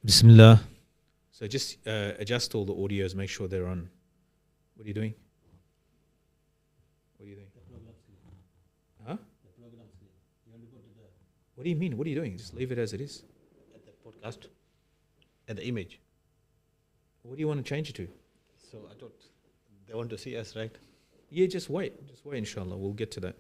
Bismillah. So just adjust all the audios, make sure they're on. What are you doing? What are you doing? Huh? What do you mean? What are you doing? Just leave it as it is. At the podcast, at the image. What do you want to change it to? So I thought they want to see us, right? Yeah, just wait. Just wait, inshallah. We'll get to that.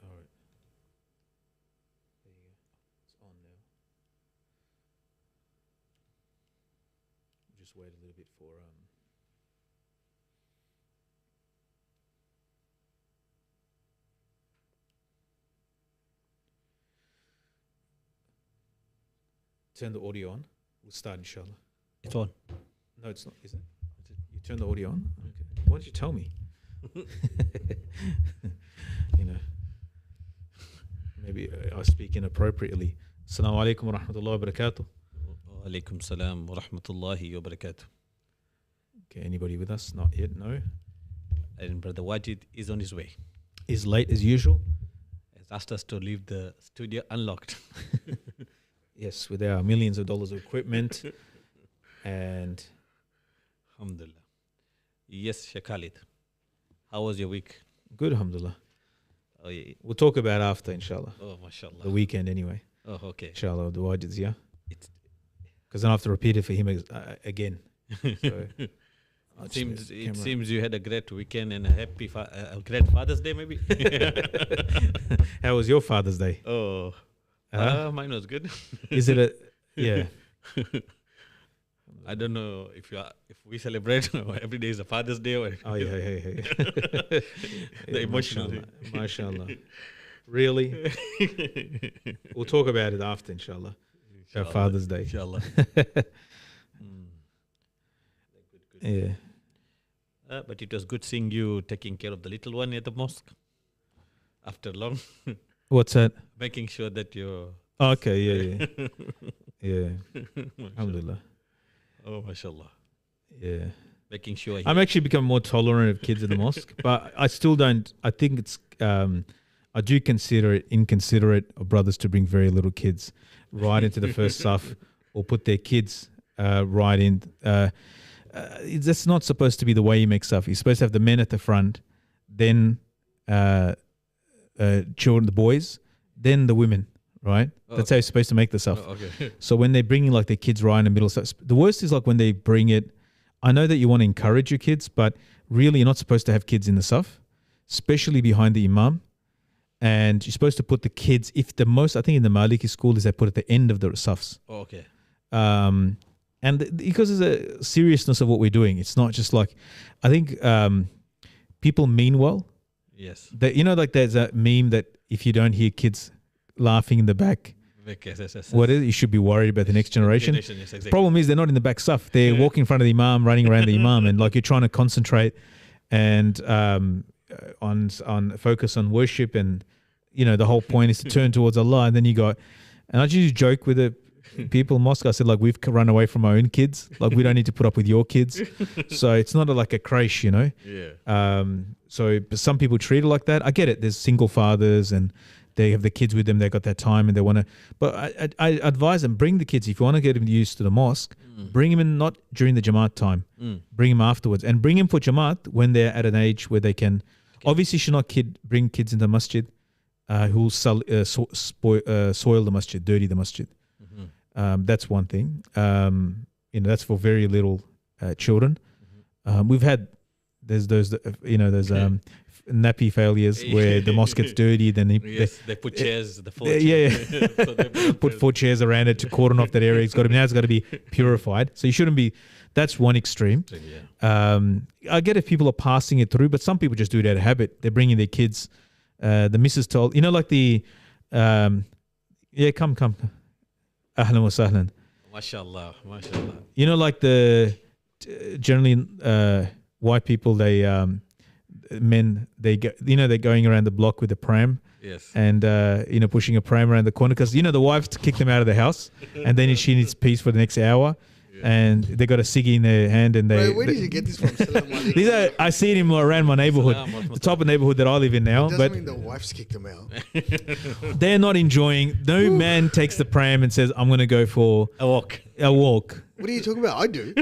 All right. There you go. It's on now. Just wait a little bit for turn the audio on. We'll start, inshallah. It's on. No, it's not, is it? You turn the audio on? Okay. Why did you tell me? You know, maybe I speak inappropriately. Assalamu alaikum wa rahmatullahi wa barakatuh. Wa alaikum salam wa rahmatullahi wa barakatuh. Okay, anybody with us? Not yet, no. And Brother Wajid is on his way. Is late as usual? Has asked us to leave the studio unlocked. Yes, with our millions of dollars of equipment. And Alhamdulillah. Yes, Sheikh Khalid. How was your week? good, alhamdulillah. Oh, yeah. We'll talk about after, inshallah. Oh, mashallah. The weekend anyway. Oh, okay. Inshallah, the Wajid's, yeah? It's- Because then I have to repeat it for him again. So, It seems you had a great weekend and a happy, a great Father's Day, maybe. How was your Father's Day? Oh, mine was good. Is it a, yeah. I don't know if we celebrate every day is a Father's Day or Oh, yeah, hey. The emotional Mashallah. Really? We'll talk about it after, inshallah. Our Father's Day. Inshallah. Yeah. But it was good seeing you taking care of the little one at the mosque after long, What's that? making sure that you're. Okay, yeah. Yeah. Alhamdulillah. Oh, mashallah. Yeah. Making sure. I'm actually becoming more tolerant of kids at the mosque, but I still don't. I think it's. I do consider it inconsiderate of brothers to bring very little kids right into the first saf or put their kids right in. That's not supposed to be the way you make saf. You're supposed to have the men at the front, then children, the boys, then the women. Right? Oh, That's how you're supposed to make the saf. Oh, okay. So when they're bringing like their kids right in the middle, the worst is like when they bring it. I know that you want to encourage your kids, but really you're not supposed to have kids in the saf, especially behind the imam. And you're supposed to put the kids, I think in the Maliki school is they put at the end of the safs. Oh, okay. Because there's a seriousness of what we're doing. It's not just like, I think people mean well. Yes. That, like there's a meme that if you don't hear kids laughing in the back, Yes. what is it? You should be worried about the next generation. Yes, exactly. Problem is they're not in the back saf. They're walking in front of the imam, running around the imam, and like you're trying to concentrate and on focus on worship, and the whole point is to turn towards Allah. And then and I just joke with the people in mosque. I said, like, we've run away from our own kids. Like, we don't need to put up with your kids. So it's not like a creche, Yeah. But some people treat it like that. I get it. There's single fathers and they have the kids with them. They got that time and they want to. But I advise them, bring the kids. If you want to get them used to the mosque, bring them in not during the Jamaat time. Bring them afterwards. And bring them for Jamaat when they're at an age where they can. Okay. Obviously, you should not bring kids into the masjid who will soil the masjid, dirty the masjid. That's one thing. That's for very little children. We've had there's nappy failures where the mosque gets dirty. Then they put chairs. The four chairs. So they put 4 chairs around it to cordon off that area. It's got to be purified. So you shouldn't be. That's one extreme. Yeah. I get if people are passing it through, but some people just do it out of habit. They're bringing their kids. The missus told like the come. Ahlan wa sahlan. Mashallah. Like the generally white people, they men, they're going around the block with a pram. Yes. And, pushing a pram around the corner because, the wife kicked them out of the house and then she needs peace for the next hour. And they got a ciggy in their hand and they... Bro, where did you get this from? I see him around my neighborhood, the type of neighborhood that I live in now. It doesn't but mean the wife's kicked them out. they're not enjoying... No man takes the pram and says, I'm going to go for... A walk. What are you talking about? I do.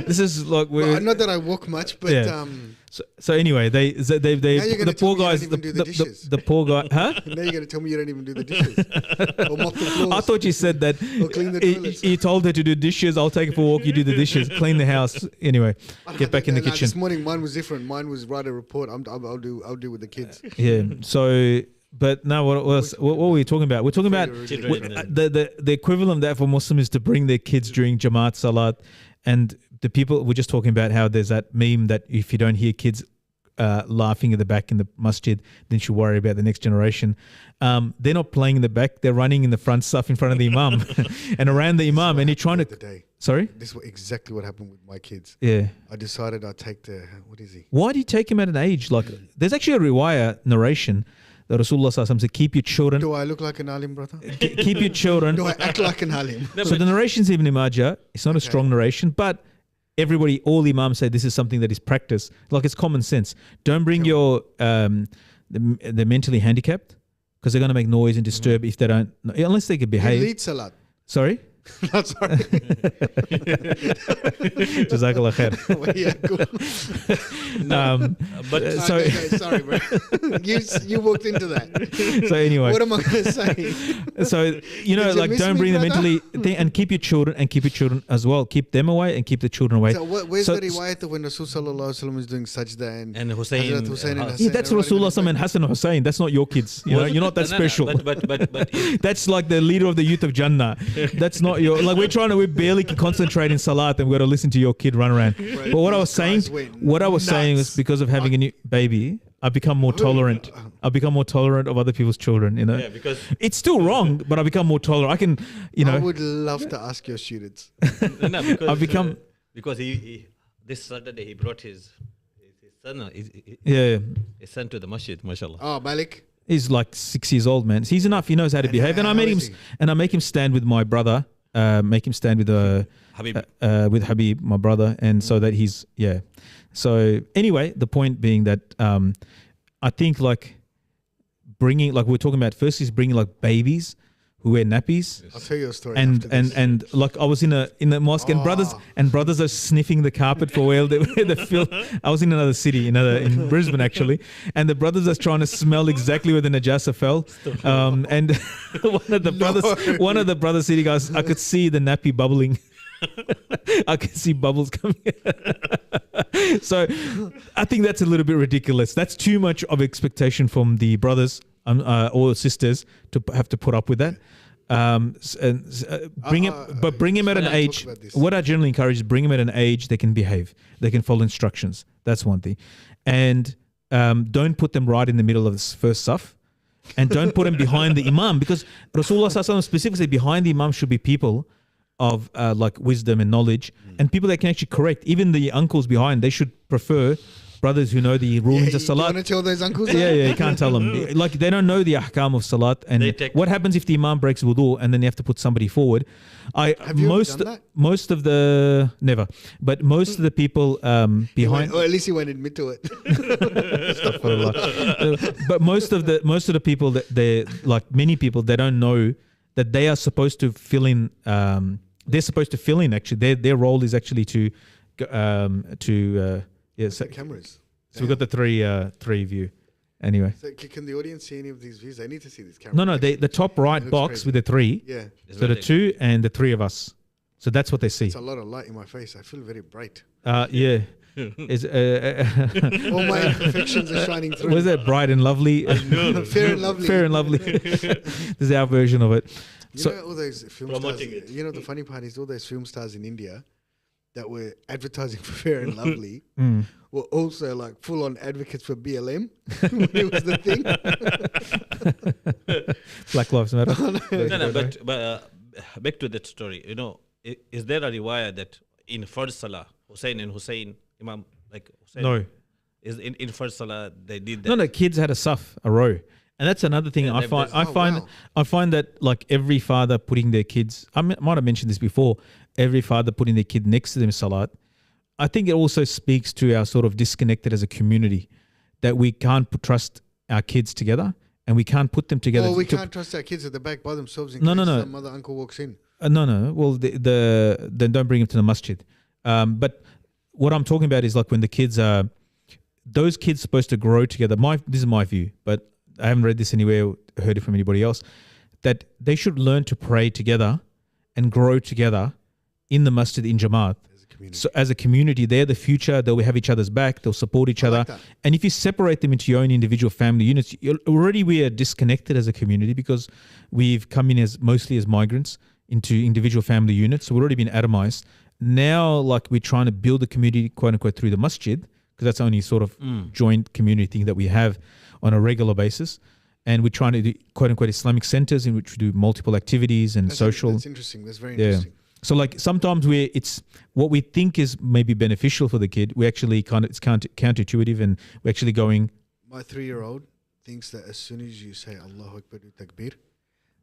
This is like... Well, not that I walk much, but... Yeah. So anyway, they the poor guys, the poor guy, huh? Now you're going to tell me you don't even do the dishes or mop the floors. I thought you said that. Or clean the toilets. You told her to do dishes. I'll take it for a walk. You do the dishes, clean the house. Anyway, get back in the kitchen. This morning mine was different. Mine was write a report. I'll do with the kids. Yeah. So, but no, what were we talking about? We're talking about the equivalent of that for Muslims is to bring their kids during Jamaat Salat, and the people, we're just talking about how there's that meme that if you don't hear kids laughing at the back in the masjid, then you should worry about the next generation. They're not playing in the back. They're running in the front stuff in front of the imam and around the imam. And you're trying to... Sorry? This is exactly what happened with my kids. Yeah. I decided I'd take what is he? Why do you take him at an age? Like, there's actually a riwayah narration that Rasulullah Sallallahu said, keep your children... Do I look like an alim, brother? Keep your children... Do I act like an alim? So the narration's Ibn Majah. It's not a strong narration, but... all imams say this is something that is practiced. Like it's common sense. Don't bring your the mentally handicapped because they're going to make noise and disturb if they don't, unless they can behave. You lead salat. Sorry? No, sorry. Jazakallah khair. Yeah, cool. Sorry, bro. You walked into that. So anyway, what am I going to say? So like don't bring the mentally thing and keep your children as well. Keep them away and keep the children away. So where's the riwayat when Rasul sallallahu alaihi wasallam is doing sajda and Hussein? And Hussein that's Rasulullah and Hassan and Hussein. That's not your kids. You're not that special. But that's like the leader of the youth of Jannah. That's not your, like we barely can concentrate in salat and we've got to listen to your kid run around. But what I was saying was because of having a new baby, I've become more tolerant. I've become more tolerant of other people's children, Yeah, because it's still wrong, but I become more tolerant. I can, I would love to ask your students. because I've become... because he this Saturday he brought his son, his son to the masjid, mashallah. Oh, Malik. He's like 6 years old, man. He's enough. He knows how to behave. And I make him stand with my brother. Make him stand with Habib, my brother, and so that he's So anyway, the point being that I think like bringing, like we were talking about first, is bringing like babies who wear nappies. I'll tell you a story. And like I was in a mosque and brothers are sniffing the carpet for where the filth. I was in another city, in Brisbane actually, and the brothers are trying to smell exactly where the najasa fell. And one of the brothers sitting, guys, I could see the nappy bubbling. I can see bubbles coming. So I think that's a little bit ridiculous. That's too much of expectation from the brothers or sisters to have to put up with that. Bring him at an age. What I generally encourage is bring him at an age they can behave, they can follow instructions. That's one thing, and don't put them right in the middle of this first saf, and don't put them behind the imam, because Rasulullah Sallallahu Alaihi Wasallam specifically behind the imam should be people of like wisdom and knowledge, and people that can actually correct. Even the uncles behind, they should prefer brothers who know the rulings of salat. You want to tell those uncles? Yeah, you can't tell them. Like they don't know the ahkam of salat, and what happens if the imam breaks wudu and then you have to put somebody forward. Have you ever done that? Most of the never, but most of the people behind, or at least he won't admit to it. But most of the people that they like, many people, they don't know that they are supposed to fill in. They're supposed to fill in. Actually, their role is actually to The cameras. So we've got the three view. Anyway. So can the audience see any of these views? They need to see this camera. No, the top right box crazy. with the three. Yeah. So the two and the three of us. So that's what they see. It's a lot of light in my face. I feel very bright. Yeah. All my imperfections are shining through. Was that bright and lovely? Fair and lovely. Fair and lovely. This is our version of it. You know all those film stars. You know the funny part is all those film stars in India that were advertising for Fair and Lovely were also like full on advocates for BLM when it was the thing. Black Lives Matter. No, but back to that story. You know, is there a riwayah that in first salah, Hussein and Hussein, Imam, like Hussein? No. Is in first salah they did that. No, kids had a row. And that's another thing I find. I find that like every father putting their kids. I might have mentioned this before. Every father putting their kid next to them in salat. I think it also speaks to our sort of disconnected as a community, that we can't trust our kids together, and we can't put them together. Well, we can't trust our kids at the back by themselves in case some other uncle walks in. No. Well, then don't bring them to the masjid. But what I'm talking about is like when the kids are, those kids supposed to grow together. This is my view, but I haven't read this anywhere or heard it from anybody else, that they should learn to pray together and grow together in the masjid in Jamaat. So as a community, they're the future. They'll have each other's back. They'll support each other. And if you separate them into your own individual family units, already we are disconnected as a community because we've come in mostly as migrants into individual family units. So we've already been atomized. Now, like we're trying to build a community, quote unquote, through the masjid, because that's the only sort of joint community thing that we have on a regular basis. And we're trying to do, quote unquote, Islamic centers in which we do multiple activities and social. That's interesting. That's very interesting. So like sometimes it's what we think is maybe beneficial for the kid. We actually it's counterintuitive, and we're actually going. My 3-year-old thinks that as soon as you say Allahu Akbar Takbir,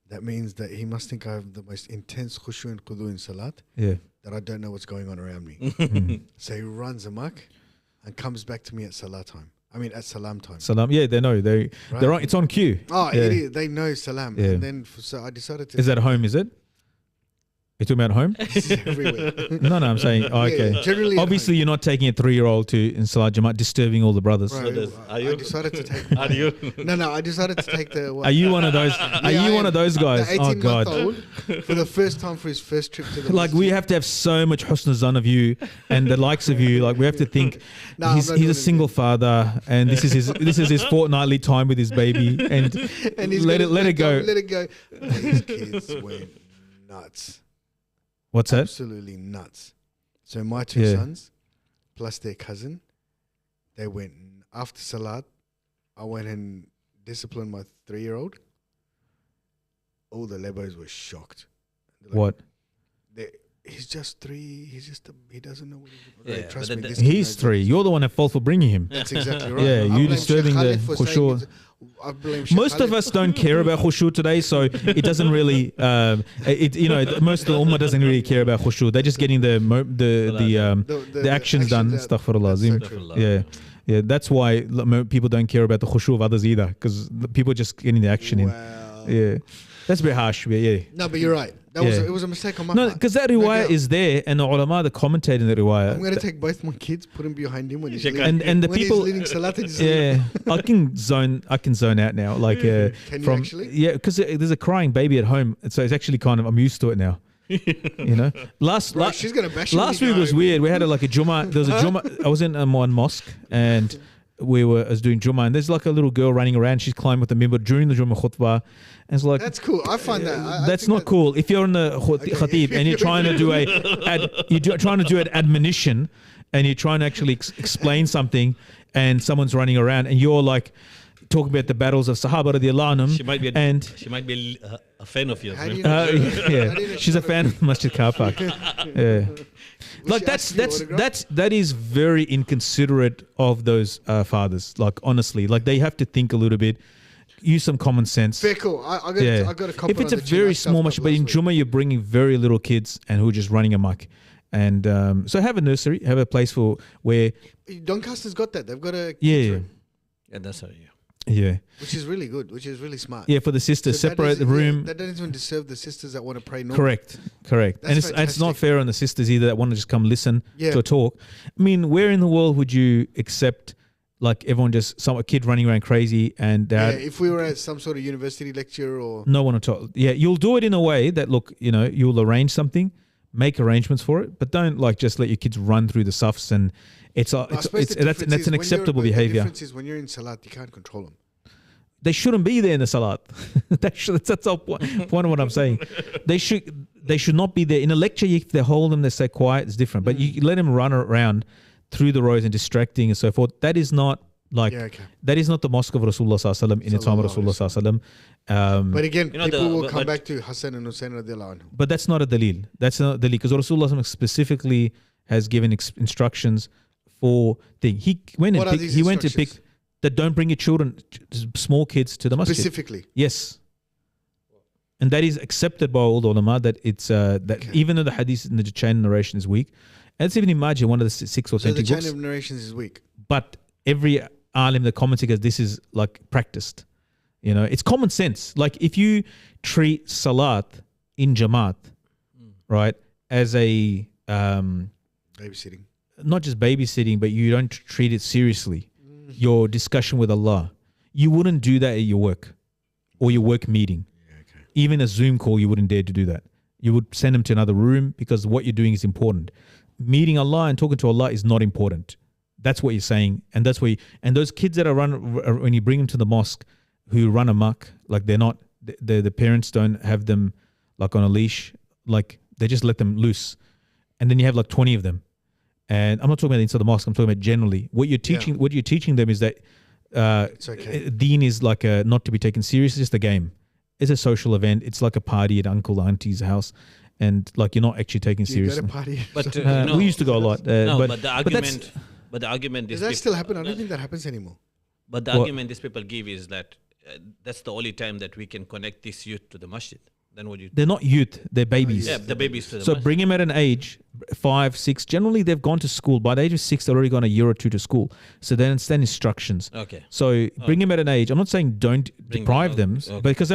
that means that he must think I have the most intense khushu and qudu in salat. Yeah. That I don't know what's going on around me. So he runs amok and comes back to me at salat time. I mean at salam time. Salam. Yeah, they know. They're on. It's on cue. Oh, idiot! They know salam. Yeah. And then so I decided to. Is that home? Is it? You're talking about home? Everywhere. No, I'm saying, okay. Generally, obviously, you're not taking a 3-year-old in Salat Jamaat, disturbing all the brothers. Right. I decided to take. Are you? No. I decided to take the. Are you one of those? Are you one of those guys? The Oh God! For the first time for his first trip to the. Like we have to have so much husn zan of you and the likes of you. Like we have to think he's a single father, and this is his fortnightly time with his baby, and he's let it go. Let it go. These kids went nuts. What's that? Absolutely nuts. So my two sons, plus their cousin, they went after Salat. I went and disciplined my 3-year-old. All the lebos were shocked. Like, what? He's just 3. He doesn't know what he's doing. Yeah, trust me. He's 3. You're the one at fault for bringing him. That's exactly right. Yeah, you disturbing the khushu. Most of us don't care about khushu today, so it doesn't really. Most of the ummah doesn't really care about khushu. They're just getting the actions done. Astaghfirullah. Yeah. That's why people don't care about the khushu of others either, because people are just getting the action in. Yeah, that's a bit harsh. Yeah. No, but you're right. It was a mistake on my part. No, because that riwayah is there, and the ulama, the commentator in the riwayah. I'm going to take both my kids, put them behind him when he's leading. And the people, he's leading salat. I can zone out now. Like, can you actually? Yeah, because there's a crying baby at home, so it's actually kind of I'm used to it now. You know, she's gonna bash last week was weird. We had a Jummah. There was a Jummah. I was in one mosque and. I was doing Jummah, and there's like a little girl running around. She's climbing with the mimbar during the Jummah khutbah. And it's like, that's cool. I find that. That's not cool. If you're in the khatib and you're trying to do an admonition, and you're trying to actually explain something, and someone's running around, and you're like talking about the battles of Sahaba radiallahu anhum. She might be a fan of yours. She's a fan of Masjid Carpark. Yeah. Like that is very inconsiderate of those fathers. Like honestly, like they have to think a little bit, use some common sense. Fair call. I got a couple. If it's a very small masjid, but in Jummah you're bringing very little kids and who are just running amok, and so have a nursery, have a place for where Doncaster's got that. They've got a Yeah, that's how. Yeah. Which is really good, which is really smart. Yeah, for the sisters, so separate the room. That doesn't even disturb the sisters that want to pray normally. Correct. And it's not fair on the sisters either that want to just come listen to a talk. I mean, where in the world would you accept like everyone a kid running around crazy and if we were at some sort of university lecture or no one at all. Yeah, you'll do it in a way that you'll arrange something, make arrangements for it, but don't like just let your kids run through the safs and that's an acceptable behavior. The difference is when you're in salat, you can't control them. They shouldn't be there in the salat. That's the whole point of what I'm saying. They should not be there in a lecture. If they hold them, they stay quiet. It's different. But you let them run around through the rows and distracting and so forth. That is not that is not the mosque of Rasulullah sallallahu alaihi wasallam in the time of Rasulullah sallallahu alaihi wasallam. But again, people will come back to Hassan and Hussein radiallahu anhu. But that's not a dalil. That's not a dalil because Rasulullah specifically has given instructions for thing. He went What are and these he went to pick instructions? that don't bring your children, small kids, to the masjid. Specifically. Yes. And that is accepted by all the ulama, that it's that even though the hadith in the chain narration is weak, and let's even imagine one of the 6 So the authentic chain books, of narrations is weak. but every alim that comments goes, this is like practiced. You know, it's common sense. Like if you treat salat in jamaat, right, as a Babysitting. not just babysitting, but you don't treat it seriously, your discussion with Allah, you wouldn't do that at your work or your work meeting. Even a Zoom call, you wouldn't dare to do that. You would send them to another room because what you're doing is important. Meeting Allah and talking to Allah is not important. That's what you're saying. And that's where and those kids that are when you bring them to the mosque who run amok, like they're not, the parents don't have them like on a leash, like they just let them loose. And then you have like 20 of them. And I'm not talking about inside the mosque, I'm talking about generally. What you're teaching them is that It's okay. deen is like not to be taken seriously, it's just a game. It's a social event. It's like a party at uncle, auntie's house. And like you're not actually taken Do you go seriously. to party? But We used to go a lot. but the argument Does is that still happen? I don't think that happens anymore. But the argument these people give is that that's the only time that we can connect this youth to the masjid. Then what do you? They're not youth, they're babies. Yeah, the babies to the So masjid. bring them at an age 5, 6. Generally, they've gone to school. By the age of 6, they've already gone a year or two to school. So they understand instructions. Okay. So bring them at an age. I'm not saying don't Bring deprive them, them, okay. because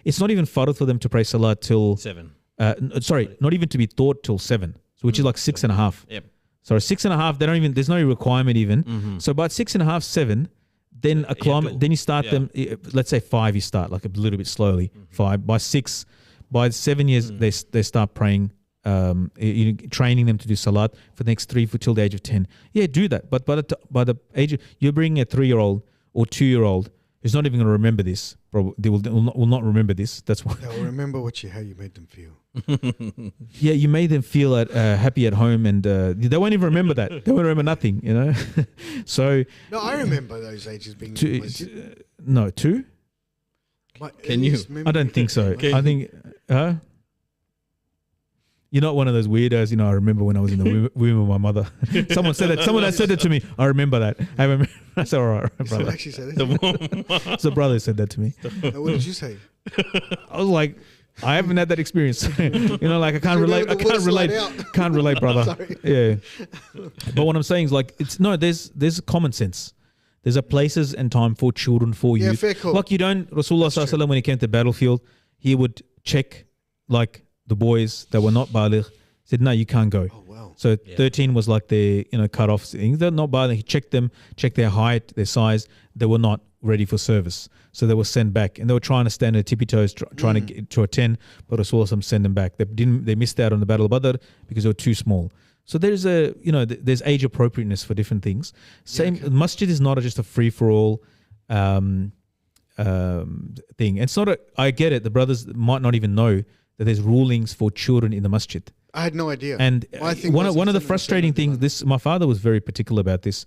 it's not even fardh for them to pray salah till 7. not even to be taught till 7, so which is like 6.5. Yep. So 6.5, they don't even. There's no requirement even. So about 6.5, 7, then a climate. do. Then you start Yeah. them. Let's say 5, you start like a little bit slowly. 5 by 6, by 7 years they start praying. Training them to do salat for the next 3 till the age of 10. Yeah, do that. But by the age of, you're bringing a 3-year-old or 2-year-old who's not even going to remember this. Probably they will not remember this. That's why. They'll remember how you made them feel. Yeah, you made them feel happy at home, and they won't even remember that. They won't remember nothing, you know. So No, I remember those ages being. no, 2. Can you? I don't think so. I think, you're not one of those weirdos. You know, I remember when I was in the womb of my mother. Someone said that. Someone said that to me. I remember that. I remember. I said, all right, brother. Someone actually said it. So brother said that to me. What did you say? I was like, I haven't had that experience. You know, like I can't So relate. the I can't water relate. slide out. Can't relate, brother. Sorry. Yeah. But what I'm saying is like, there's common sense. There's a places and time for children, for Yeah, youth. fair call. Like you don't, Rasulullah Sallallahu Alaihi Wasallam, when he came to the battlefield, he would check like the boys that were not baligh, said, no, you can't go. Oh wow. So 13 was like their, cut off things. They're not baligh. He checked them, checked their height, their size. They were not ready for service. So they were sent back, and they were trying to stand at tippy toes, trying to get to attend, but Rasulullah sent them back. They missed out on the Battle of Badr because they were too small. So there's there's age appropriateness for different things. Masjid is not just a free for all thing. It's not I get it. The brothers might not even know that there's rulings for children in the masjid. I had no idea. And I think one of the that's frustrating things, my father was very particular about this.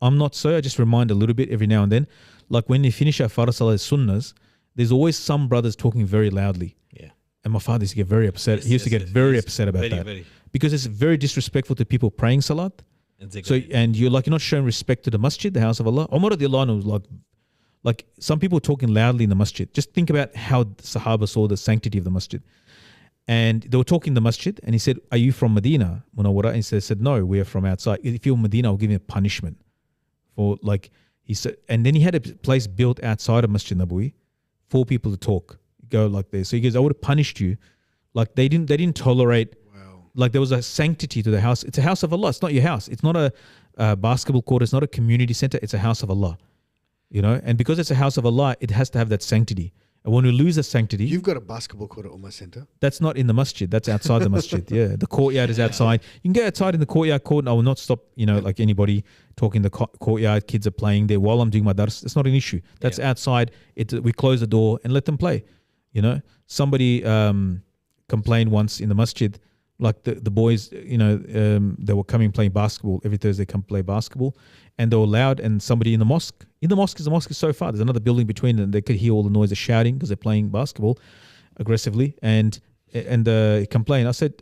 I'm not so. I just remind a little bit every now and then. Like when you finish our Farah Salah sunnahs, there's always some brothers talking very loudly. Yeah. And my father used to get very upset. He used to get very upset about that. Because it's very disrespectful to people praying salat. Exactly. So, and you're not showing respect to the masjid, the house of Allah. Umar radiallahu anhu was like some people talking loudly in the masjid. Just think about how the Sahaba saw the sanctity of the masjid. And they were talking in the masjid, and he said, "Are you from Medina, Munawwara?" And he said, "No, we are from outside. If you're Medina, I'll give you a punishment." He said, and then he had a place built outside of Masjid Nabawi for people to talk, go like this. So he goes, "I would have punished you." Like they didn't tolerate. Wow. Like there was a sanctity to the house. It's a house of Allah. It's not your house. It's not a basketball court. It's not a community center. It's a house of Allah. And because it's a house of Allah, it has to have that sanctity. And when we lose the sanctity, You've got a basketball court at Ummah Center. that's not in the masjid. That's outside the masjid. Yeah, the courtyard is outside. You can go outside in the courtyard. I will not stop. Like anybody talking in the courtyard. Kids are playing there while I'm doing my dars. It's not an issue. That's outside. We close the door and let them play. Somebody complained once in the masjid, like the boys. They were coming playing basketball every Thursday. Come play basketball, and they were loud. And somebody in the mosque. The mosque is so far. There's another building between them. They could hear all the noise of shouting because they're playing basketball aggressively, and he complained. I said,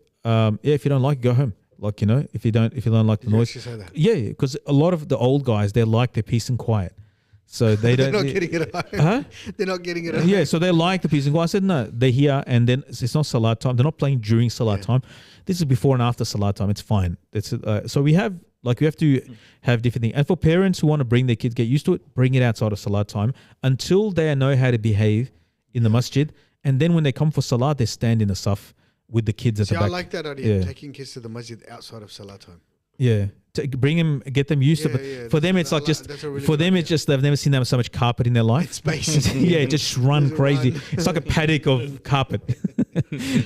if you don't like it, go home. Like, if you don't like the Did you noise. actually say that? Yeah, because a lot of the old guys, they like their peace and quiet. So they They're don't. not getting it home. Huh? They're not getting it home. Yeah, so they like the peace and quiet. I said, no, they're here, and then it's not Salat time. They're not playing during Salat time. This is before and after Salat time. It's fine. So we have to have different things. And for parents who want to bring their kids, get used to it, bring it outside of Salat time until they know how to behave in the masjid. And then when they come for Salat, they stand in the saf with the kids at the back. I like that idea, Yeah. taking kids to the masjid outside of Salah time. Yeah. To bring them, get them used to it. For them, it's like just, for them, it's just, they've never seen so much carpet in their life. It's space. Yeah, just run Just crazy. run. It's like a paddock of carpet.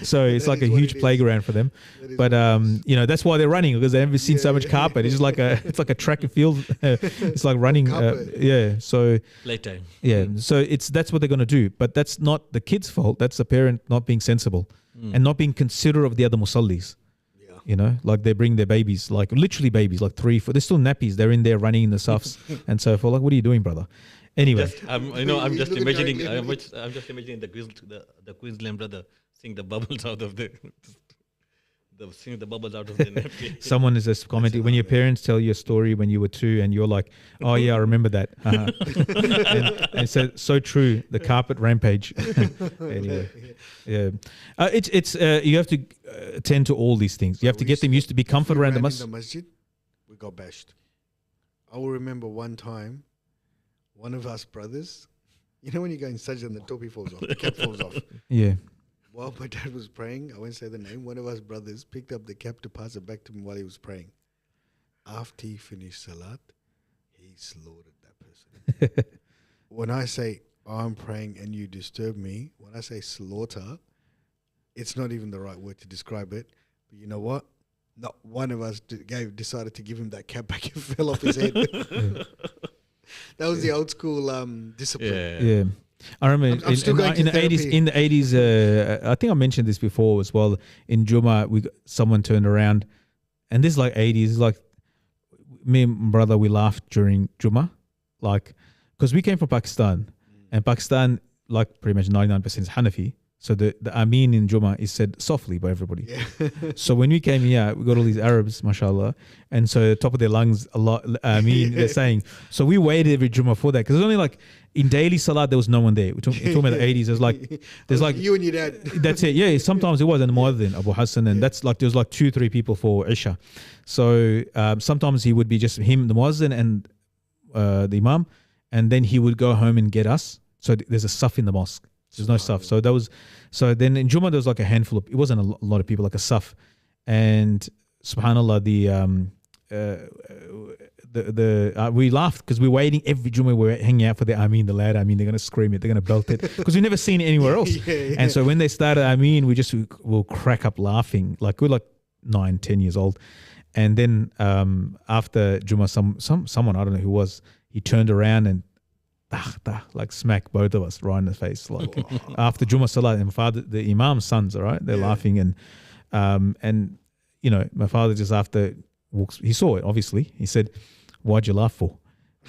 So it's That like a is what huge it is. playground for them. That is But what it is. that's why they're running, because they've never seen so much carpet. It's just like it's like a track and field. It's like running. Carpet. Yeah. So Playtime. yeah. So that's what they're going to do. But that's not the kid's fault. That's the parent not being sensible and not being considerate of the other musallis. Like they bring their babies, like literally babies, like 3, 4. They're still nappies. They're in there running in the safs and so forth. Like, what are you doing, brother? Anyway, I'm just Look at imagining. Jack I'm just imagining the Queensland brother seeing the bubbles out of the napkin. someone is just commenting when your parents tell you a story when you were 2 and you're like, oh yeah, I remember that. And so true. The carpet rampage. Anyway, yeah. It's you have to attend to all these things. You have to get them used to be comfort around the masjid. We got bashed. I will remember one time, one of us brothers, when you go in sajda and the topi falls off, the cap falls off. Yeah. While my dad was praying, I won't say the name, one of us brothers picked up the cap to pass it back to him while he was praying. After he finished salat, he slaughtered that person. When I say, I'm praying and you disturb me, when I say slaughter, it's not even the right word to describe it. But you know what? Not one of us decided to give him that cap back. It fell off his head. That was the old school discipline. Yeah. I remember I'm still going to the 80s. therapy. In the 80s, I think I mentioned this before as well. In Jummah, someone turned around, and this is like 80s. It's like me and my brother, we laughed during Jummah, like because we came from Pakistan, and Pakistan, like pretty much 99% is Hanafi. So the Ameen in Jummah is said softly by everybody. Yeah. So when we came here, we got all these Arabs, mashallah, and so the top of their lungs, a lot, Ameen, they're saying. So we waited every Jummah for that, because it's only like in daily salat, there was no one there. We're talking about the 80s. There's like you and your dad. That's it. Yeah, sometimes it was, and Muaddin, Abu Hassan, and that's like there was like 2-3 people for Isha. So sometimes he would be just him, the Muazzin, and the Imam, and then he would go home and get us. So there's a saf in the mosque. There's no saf. So then in Jummah there was like a handful of. It wasn't a lot of people, like a saf, and Subhanallah, we laughed because we're waiting every Jummah. We're hanging out for the Ameen, the loud Ameen. They're gonna scream it. They're gonna belt it because we've never seen it anywhere else. Yeah. And so when they started Ameen, we'll crack up laughing. Like we're like 9-10 years old, and then after Jummah, someone, I don't know who was, he turned around and like smack both of us right in the face. Like after Jummah Salat, and my father, the Imam's sons, all right, they're laughing, and my father just after walks, he saw it obviously. He said, "Why'd you laugh for?"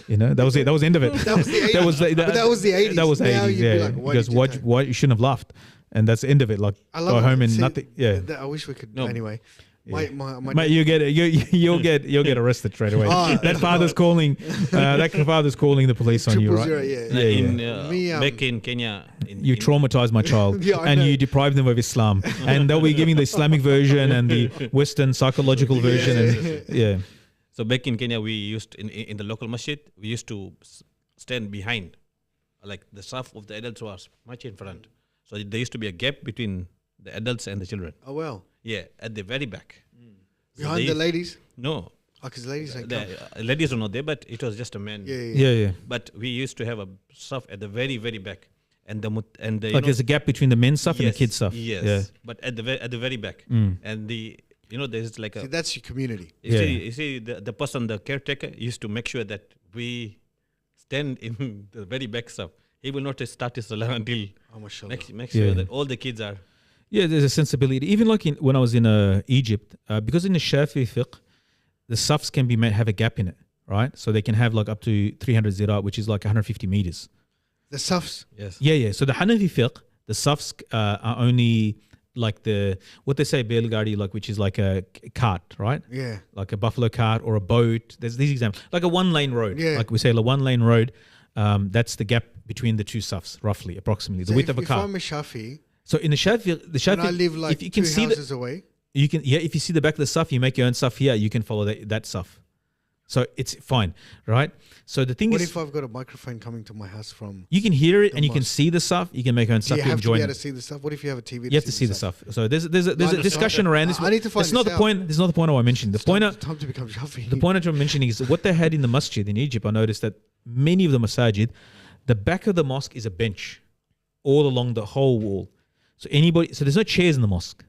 That was it. That was the end of it. That was the 80s. But that was the 80s. That was Now 80s. you'd be Yeah. like, why Because did you do that? why you shouldn't have laughed, and that's the end of it. Like I love go it. home and See, nothing. Yeah. I wish we could. No. Anyway, my Mate, you'll get arrested straight away. Oh, that father's calling the police on you, right? 000, yeah. Me, Back in Kenya, You traumatized my child, Yeah, I and know. you deprived them of Islam, and they'll be giving the Islamic version and the Western psychological version, and yeah. So back in Kenya, we used in the local masjid, we used to stand behind, like the saf of the adults was much in front. So there used to be a gap between the adults and the children. Oh well. Yeah, at the very back. So Behind the ladies. No, Because ladies don't the come. ladies are not there, but it was just a man. Yeah. But we used to have a saf at the very, very back, and the Like there's a gap between the men's stuff and the kids stuff. Yes, Yeah. but at the very back, and there's like See, that's your community. You see, the person, the caretaker, used to make sure that we stand in the very back stuff. He will not start his salah until Oh, mashallah. make sure Yeah. that all the kids are. Yeah, there's a sensibility. Even like when I was in Egypt, because in the Shafi'i fiqh, the safs can have a gap in it, right? So they can have like up to 300 zira, which is like 150 meters. The safs. Yes. Yeah. So the Hanafi fiqh, the safs are only like what they say belgadi, like which is like a cart, right? Yeah. Like a buffalo cart or a boat. There's these examples, like a 1-lane road. Yeah. Like we say, a 1-lane road. That's the gap between the two safs, roughly, approximately, the width of a car. If I'm a Shafi, So in the Shafi, and I live like if you can 2 see houses away. you can, if you see the back of the saf, you make your own saf here. You can follow that saf. So it's fine, right? So the thing What is, if I've got a microphone coming to my house from? you can hear it the and you can mosque? see the saf. You can make your own Do saf. you have to be enjoy able it. to see the stuff? What if you have a TV? You have to see the stuff. So there's a discussion around this. I need to find It's not this the out. point. This is not the point I want to mention. The point. It's time to become Shafi. The point I'm mentioning is what they had in the masjid in Egypt. I noticed that many of the masajid, the back of the mosque is a bench, all along the whole wall. So there's no chairs in the mosque.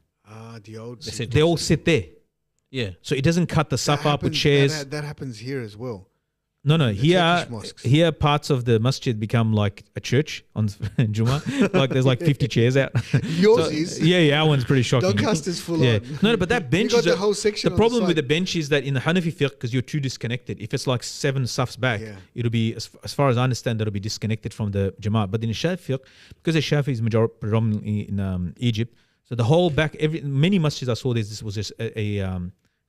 The old. They all sit there. Yeah. So it doesn't cut the saf up with chairs. That happens here as well. No. The Turkish mosques. Here parts of the masjid become like a church on Jummah. Like there's like 50 chairs out. Yours is. Yeah, our one's pretty shocking. Doncaster's full Yeah. on. No, but that bench You got is the whole section. the problem with the bench is that in the Hanafi fiqh, because you're too disconnected. If it's like 7 safs back, Yeah. it'll be as far as I understand, that'll be disconnected from the Jamaat. But in the Shafi fiqh, because the Shafi is predominantly in Egypt, so the whole back, many masjids I saw this was just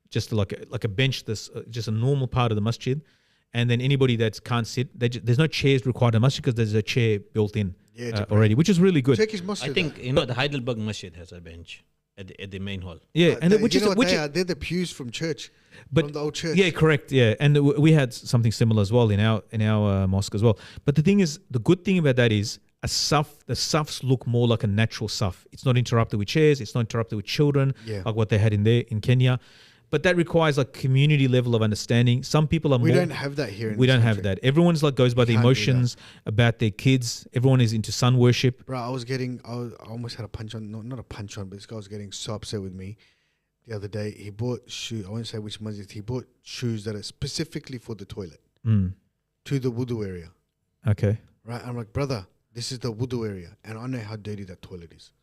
just like a bench, just a normal part of the masjid. And then anybody that can't sit, there's no chairs required in the masjid because there's a chair built in already, which is really good. Turkish mosque. I think the Heidelberg Masjid has a bench at the main hall. Yeah, and they're the pews from church, from the old church. Yeah, correct. Yeah, and we had something similar as well in our mosque as well. But the thing is, the good thing about that is the safs look more like a natural saf. It's not interrupted with chairs. It's not interrupted with children, like what they had in Kenya. But that requires like community level of understanding. Some people are We don't have that here. We don't have that. Everyone's like goes by the emotions about their kids. Everyone is into sun worship. Bro, I almost had a punch on, not a punch on, but this guy was getting so upset with me the other day. He bought shoes. I won't say which masjid. He bought shoes that are specifically for the toilet to the wudu area. Okay. Right. I'm like, brother, this is the wudu area, and I know how dirty that toilet is.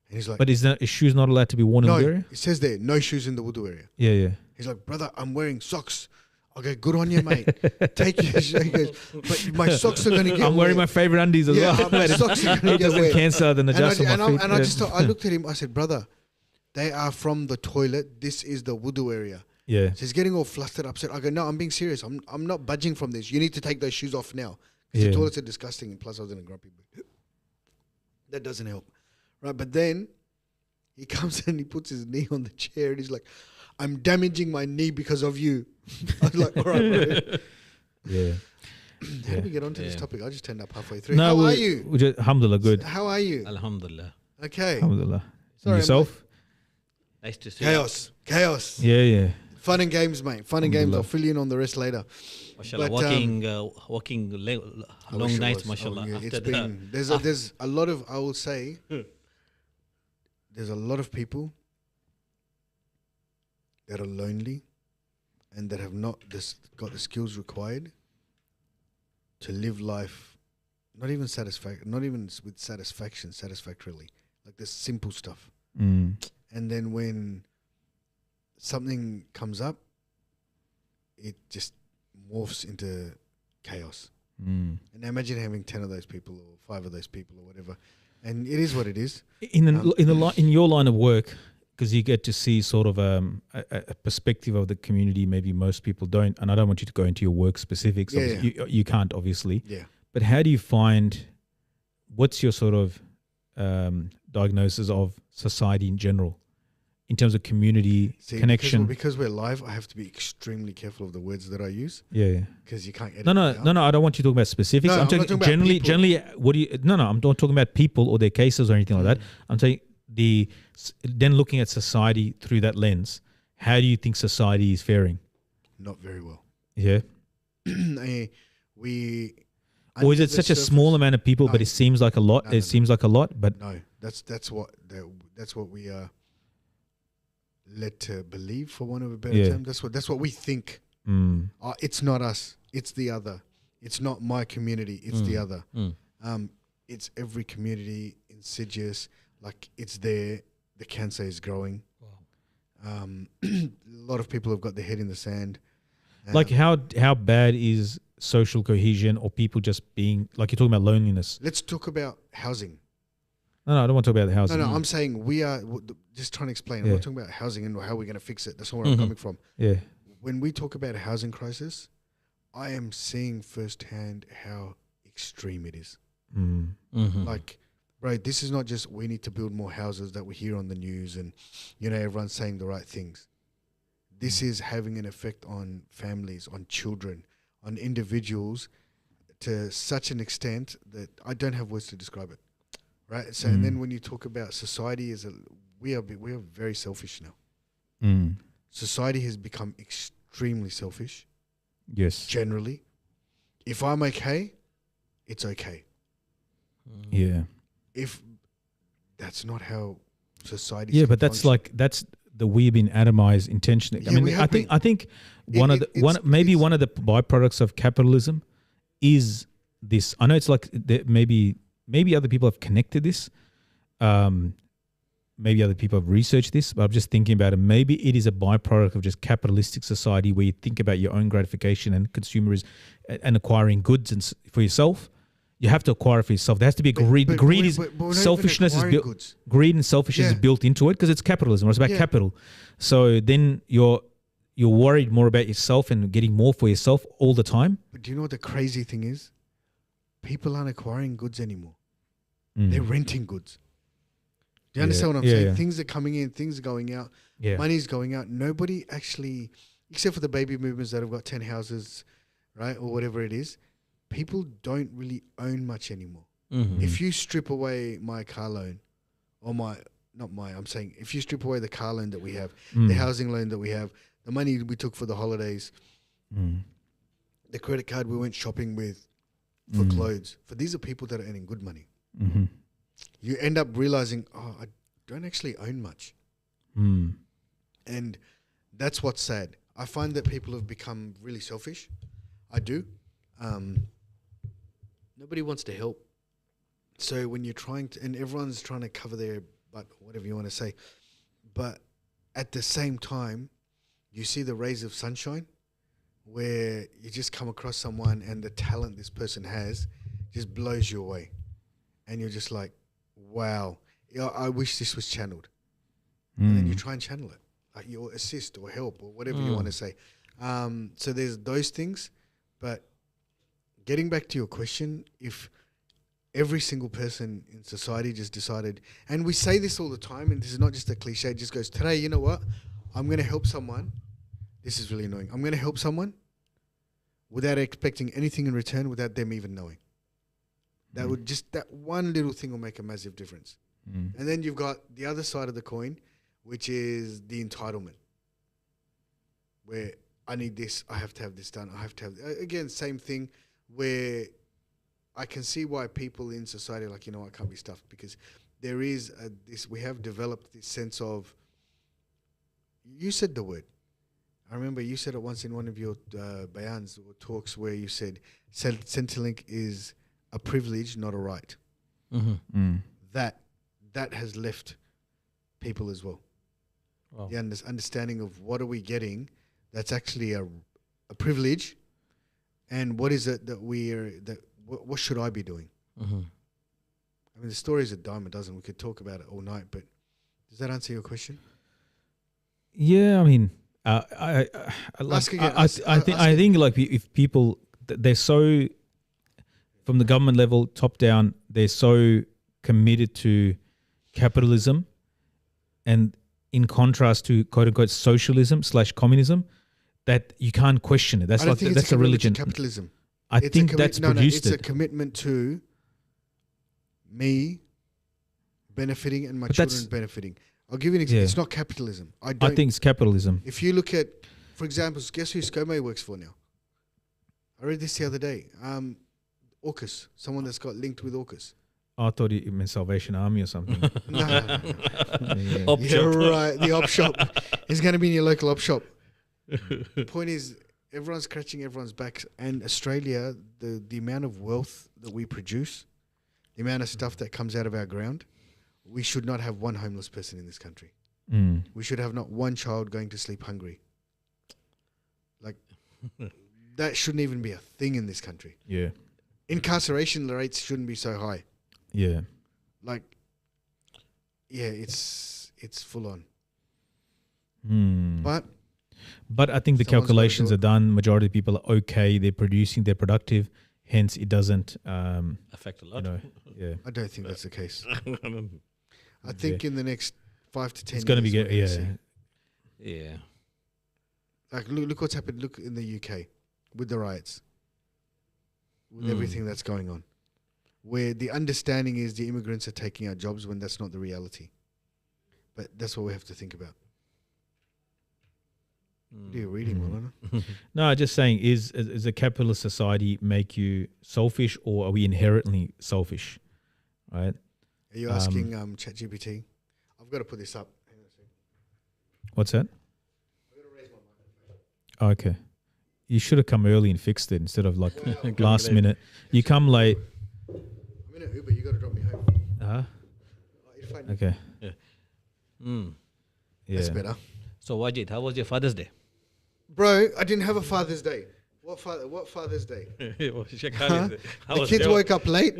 And he's like, but is shoes not allowed to be worn in the area? No, it says there, no shoes in the wudu area. Yeah. He's like, brother, I'm wearing socks. Okay, good on you, mate. Take your shoes. He goes, but my socks are going to get I'm wearing my favorite undies as well. My socks are going to get doesn't wet. cancel the najasa on my feet. And I just thought, I looked at him, I said, brother, they are from the toilet. This is the wudu area. Yeah. So he's getting all flustered, upset. I go, no, I'm being serious. I'm not budging from this. You need to take those shoes off now. Because the toilets are disgusting. And plus I was in a grumpy mood. That doesn't help. Right, but then he comes and he puts his knee on the chair and he's like, I'm damaging my knee because of you. I was like, all right, bro. Yeah. How did we get onto this topic? I just turned up halfway through. No, How are you? Alhamdulillah, good. How are you? Alhamdulillah. Okay. Alhamdulillah. Sorry, Yourself? Nice to see you. Chaos. Yeah. Fun and games, mate. Fun and games. I'll fill you in on the rest later. Mashallah, But, walking I long wish it nights, was. mashallah. Yeah, After it's the- been there's a lot of, I will say, there's a lot of people that are lonely and that have not got the skills required to live life, not even with satisfactorily, like this simple stuff. Mm. And then when something comes up, it just morphs into chaos. Mm. And imagine having 10 of those people or 5 of those people or whatever. And it is what it is. In your line of work, because you get to see sort of a perspective of the community, maybe most people don't. And I don't want you to go into your work specifics. Yeah. You can't, obviously. Yeah. But how do you find, what's your sort of diagnosis of society in general in terms of community connection? Because we're live, I have to be extremely careful of the words that I use. Yeah. Because you can't edit No. it out. I don't want you to talk about specifics. No, I'm I'm not talking talking about people. generally. What do you? No. I'm not talking about people or their cases or anything like that. I'm saying then looking at society through that lens. How do you think society is faring? Not very well. Yeah. Or is it such a small amount of people, but it seems like a lot? No. Seems like a lot, but No, that's what we are led to believe, for want of a better term. That's what we think. It's not us. It's the other. It's not my community. It's the other. It's every community, insidious. Like it's there. The cancer is growing. Wow. A lot of people have got their head in the sand. Like how bad is social cohesion or people just being, like you're talking about loneliness? Let's talk about housing. No, I don't want to talk about the housing. No, I'm saying we are just trying to explain. I'm not talking about housing and how we're going to fix it. That's not where I'm coming from. Yeah. When we talk about a housing crisis, I am seeing firsthand how extreme it is. Like, bro, this is not just we need to build more houses that we hear on the news and, everyone's saying the right things. This is having an effect on families, on children, on individuals to such an extent that I don't have words to describe it. Right? So, and then when you talk about society, we are very selfish now. Society has become extremely selfish. Yes. Generally. If I'm okay, it's okay. Yeah. If that's not how society. Yeah, but that's the we've been atomized intentionally. Yeah, I think one of the byproducts of capitalism is this. I know it's like maybe other people have connected this. Maybe other people have researched this, but I'm just thinking about it. Maybe it is a byproduct of just capitalistic society where you think about your own gratification and consumerism and acquiring goods and for yourself. You have to acquire it for yourself. There has to be greed. Selfishness is built. Greed and selfishness is built into it because it's capitalism. It's about capital. So then you're worried more about yourself and getting more for yourself all the time. But do you know what the crazy thing is? People aren't acquiring goods anymore. They're renting goods. Do you understand what I'm saying? Yeah. Things are coming in, things are going out, money's going out. Nobody actually, except for the baby movements that have got 10 houses, right, or whatever it is, people don't really own much anymore. If you strip away my car loan, or I'm saying if you strip away the car loan that we have, the housing loan that we have, the money we took for the holidays, the credit card we went shopping with for clothes, for these are people that are earning good money. You end up realizing, I don't actually own much. And that's what's sad. I find that people have become really selfish. I do. Nobody wants to help. So when you're trying to, and everyone's trying to cover their butt, whatever you want to say, but at the same time, you see the rays of sunshine where you just come across someone and the talent this person has just blows you away. And you're just like, wow, I wish this was channeled. And then you try and channel it, like you assist or help or whatever you want to say. So there's those things. But getting back to your question, if every single person in society just decided, and we say this all the time, and this is not just a cliche, it just goes, today, you know what? I'm going to help someone. This is really annoying. I'm going to help someone without expecting anything in return, without them even knowing. That would just, that one little thing will make a massive difference. And then you've got the other side of the coin, which is the entitlement, where I need this, I have to have this done, I have to have, again, same thing, where I can see why people in society are like, I can't be stuffed, because there is we have developed this sense of, you said the word. I remember you said it once in one of your bayans or talks where you said Centrelink is a privilege, not a right. That has left people as well. Wow. The understanding of what are we getting that's actually a privilege, and what is it that what should I be doing? I mean, the story is a dime a dozen. We could talk about it all night, but does that answer your question? Yeah, I mean, I think like if people, they're so, from the government level, top down, they're so committed to capitalism, and in contrast to quote unquote socialism / communism, that you can't question it. That's that's a religion. Capitalism. I think that's produced it's a commitment to me benefiting and my children benefiting. I'll give you an example. Yeah. It's not capitalism. I think it's capitalism. If you look at, for example, guess who ScoMo works for now? I read this the other day. AUKUS, someone that's got linked with AUKUS. I thought it meant Salvation Army or something. No. You're right. The op shop is going to be in your local op shop. The point is, everyone's scratching everyone's backs, and Australia, the amount of wealth that we produce, the amount of stuff that comes out of our ground, we should not have one homeless person in this country. We should have not one child going to sleep hungry. Like, that shouldn't even be a thing in this country. Yeah. Incarceration rates shouldn't be so high. Yeah. Like, it's full on. But I think the calculations are done. Majority of people are okay. They're producing. They're productive. Hence, it doesn't affect a lot. Yeah. I don't think that's the case. I think in the next 5 to 10 it's going to be Yeah. Like look what's happened. Look in the UK with the riots, with everything that's going on, where the understanding is the immigrants are taking our jobs when that's not the reality. But that's what we have to think about. What are you reading, Malana? No, I'm just saying, is a capitalist society make you selfish, or are we inherently selfish? Right? Are you asking ChatGPT? I've got to put this up. Hang on a second. What's that? I've got to raise my microphone. Okay. You should have come early and fixed it instead of like last minute. You come late. I'm in an Uber. You got to drop me home. Uh-huh. You're fine. Okay. Yeah. Yeah. That's better. So Wajid, how was your Father's Day? Bro, I didn't have a Father's Day. What Father's Day? The kids woke up late.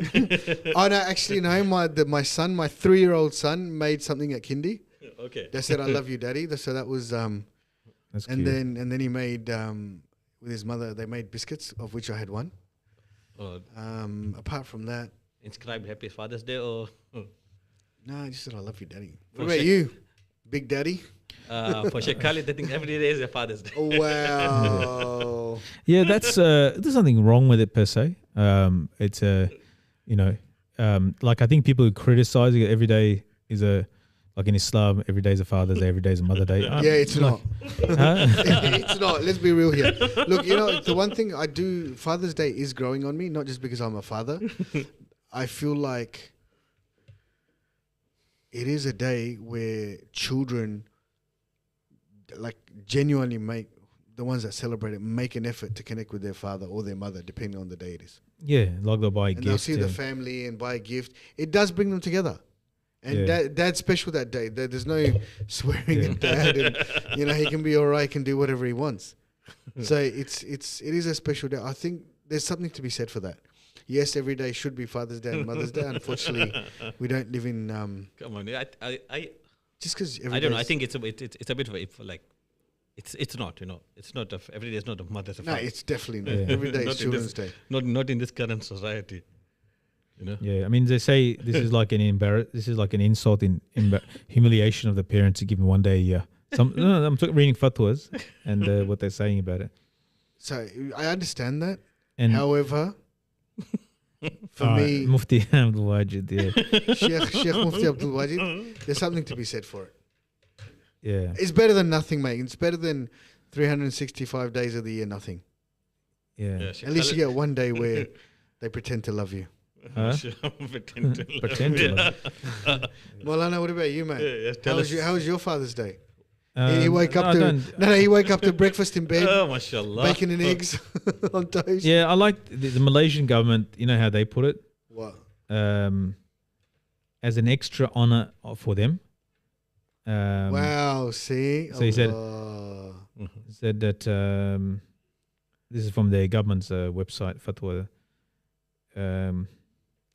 Oh no, actually no. My son, my 3-year-old son, made something at kindy. Okay. They said, "I love you, Daddy." So that was That's and cute. then he made with his mother. They made biscuits, of which I had one. Apart from that, Inscribed Happy Father's Day or no, I just said, "I love you, Daddy." What about you, Big Daddy? for Sheikh Khalid, I think every day is a Father's Day. Oh, wow. Yeah, that's there's nothing wrong with it per se. It's like I think people who criticize it every day is like in Islam, every day is a Father's Day, every day is a Mother Day. Yeah, it's not. Huh? It's not. Let's be real here. Look, the one thing I do, Father's Day is growing on me, not just because I'm a father. I feel like it is a day where children, like, genuinely make, the ones that celebrate it, make an effort to connect with their father or their mother, depending on the day it is. Yeah, like they'll buy a And gift. they'll see the family and buy a gift. It does bring them together. And dad's special that day. There's no swearing at dad, and he can be all right, can do whatever he wants. So it is a special day. I think there's something to be said for that. Yes, every day should be Father's Day and Mother's Day. Unfortunately, we don't live in. Come on, I Just because I don't know. I think it's a bit of it's not, it's not every day is not a Mother's Day. No, it's definitely not. Every day is Children's Day. Not in this current society. Yeah, I mean, they say this is like an insult in humiliation of the parents to give them one day a year. I'm reading fatwas and what they're saying about it. So I understand that. And however, for me, Mufti Abdul Wajid, Sheikh Mufti Abdul Wajid, there's something to be said for it. Yeah, it's better than nothing, mate. It's better than 365 days of the year, nothing. Yeah. At least you get one day where they pretend to love you. Huh? Pretend to love you. Maulana, what about you, mate? How was your Father's Day? He woke up he woke up to breakfast in bed. Oh, mashallah. Bacon and eggs on toast. Yeah, I like the Malaysian government. You know how they put it? What? As an extra honor for them. Wow, see? So he said that this is from their government's website, fatwa.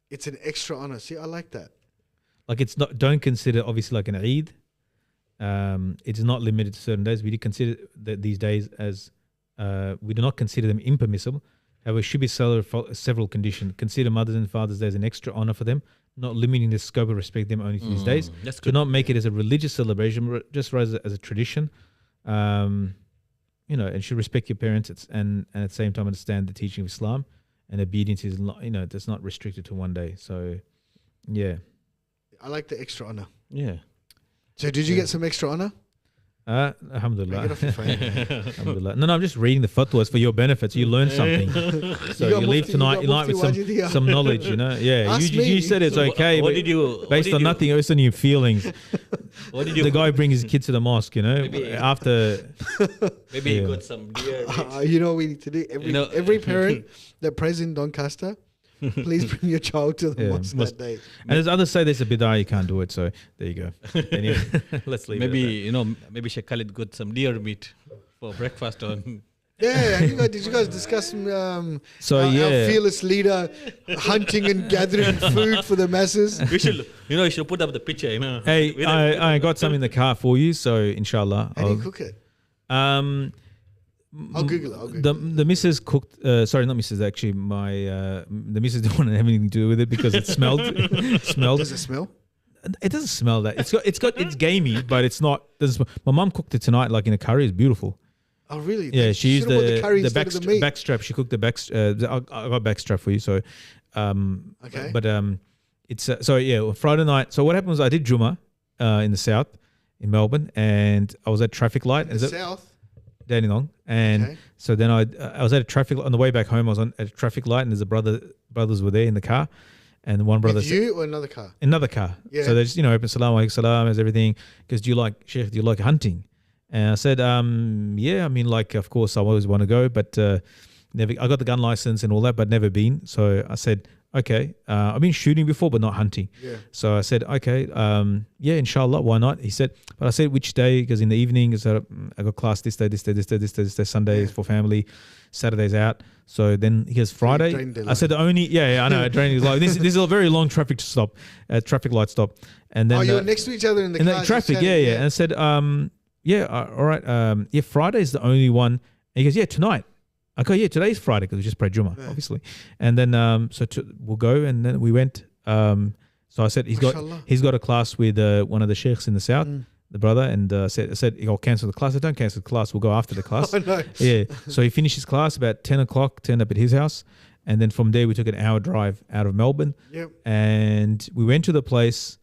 It's an extra honor. See, I like that. Like, it's not, don't consider obviously like an Eid. It's not limited to certain days. We do consider these days as we do not consider them impermissible. However, it should be several conditions. Consider Mother's and Father's Day as an extra honor for them, not limiting the scope of respect them only to these days. That's Do not make it as a religious celebration, just as a tradition. And should respect your parents and at the same time understand the teaching of Islam, and obedience is not, that's not restricted to one day. So, yeah. I like the extra honor. Yeah. So did you get some extra honor? Alhamdulillah. Get off your phone. Alhamdulillah. No, I'm just reading the fatwas for your benefit. So you learn something. So you leave tonight with some knowledge, Yeah. You said it's okay. What did you based on nothing, based on your feelings. What did you? The guy brings his kids to the mosque, Maybe. after. Maybe you got some deer. You know what we need to do? Every parent that prays in Doncaster, please bring your child to the mosque that day. And there's others say there's a bid'ah, you can't do it. So there you go. Anyway, let's leave Maybe Sheikh Khalid got some deer meat for breakfast on Yeah, did you guys discuss our fearless leader hunting and gathering food for the masses? We should, you should put up the picture, Hey, I got some in the car for you, so inshallah. How do you cook it? I'll Google it. The missus cooked. Sorry, not missus. Actually, the missus didn't want to have anything to do with it because it smelled. Does it smell? It doesn't smell that. It's gamey, but it's not. My mum cooked it tonight, like in a curry. It's beautiful. Oh really? Yeah, she used the backstrap. Backstrap. She cooked the back. I got backstrap for you. So, okay. But it's Friday night. So what happened was I did Jummah in the south, in Melbourne, and I was at traffic light. In the south. Dandenong, and so then I was at a traffic on the way back home. I was at a traffic light, and there's brothers were there in the car, and one brother said, you or another car? Another car. Yeah. So they just open salam alaikum salam as everything. Because do you like hunting? And I said, yeah. I mean, like, of course, I always want to go, but never. I got the gun license and all that, but never been. So I said, okay. I've been shooting before, but not hunting. Yeah. So I said, okay. Yeah, inshallah, why not? He said, but I said which day? Because in the evening, I got class this day. Sunday is for family, Saturday's out. So then he goes Friday. I said I know. Draining like this is a very long traffic light stop. And then you were next to each other in the car. Traffic, yeah. And I said, all right. Yeah, Friday's the only one. And he goes, yeah, tonight. I go, yeah, today's Friday because we just prayed Jummah, obviously. And then we'll go, and then we went. So I said he's got a class with one of the sheikhs in the south, the brother, and said I'll cancel the class. I don't cancel the class. We'll go after the class. Oh, no. Yeah. So he finished his class about 10 o'clock. Turned up at his house, and then from there we took an hour drive out of Melbourne. Yep. And we went to the place.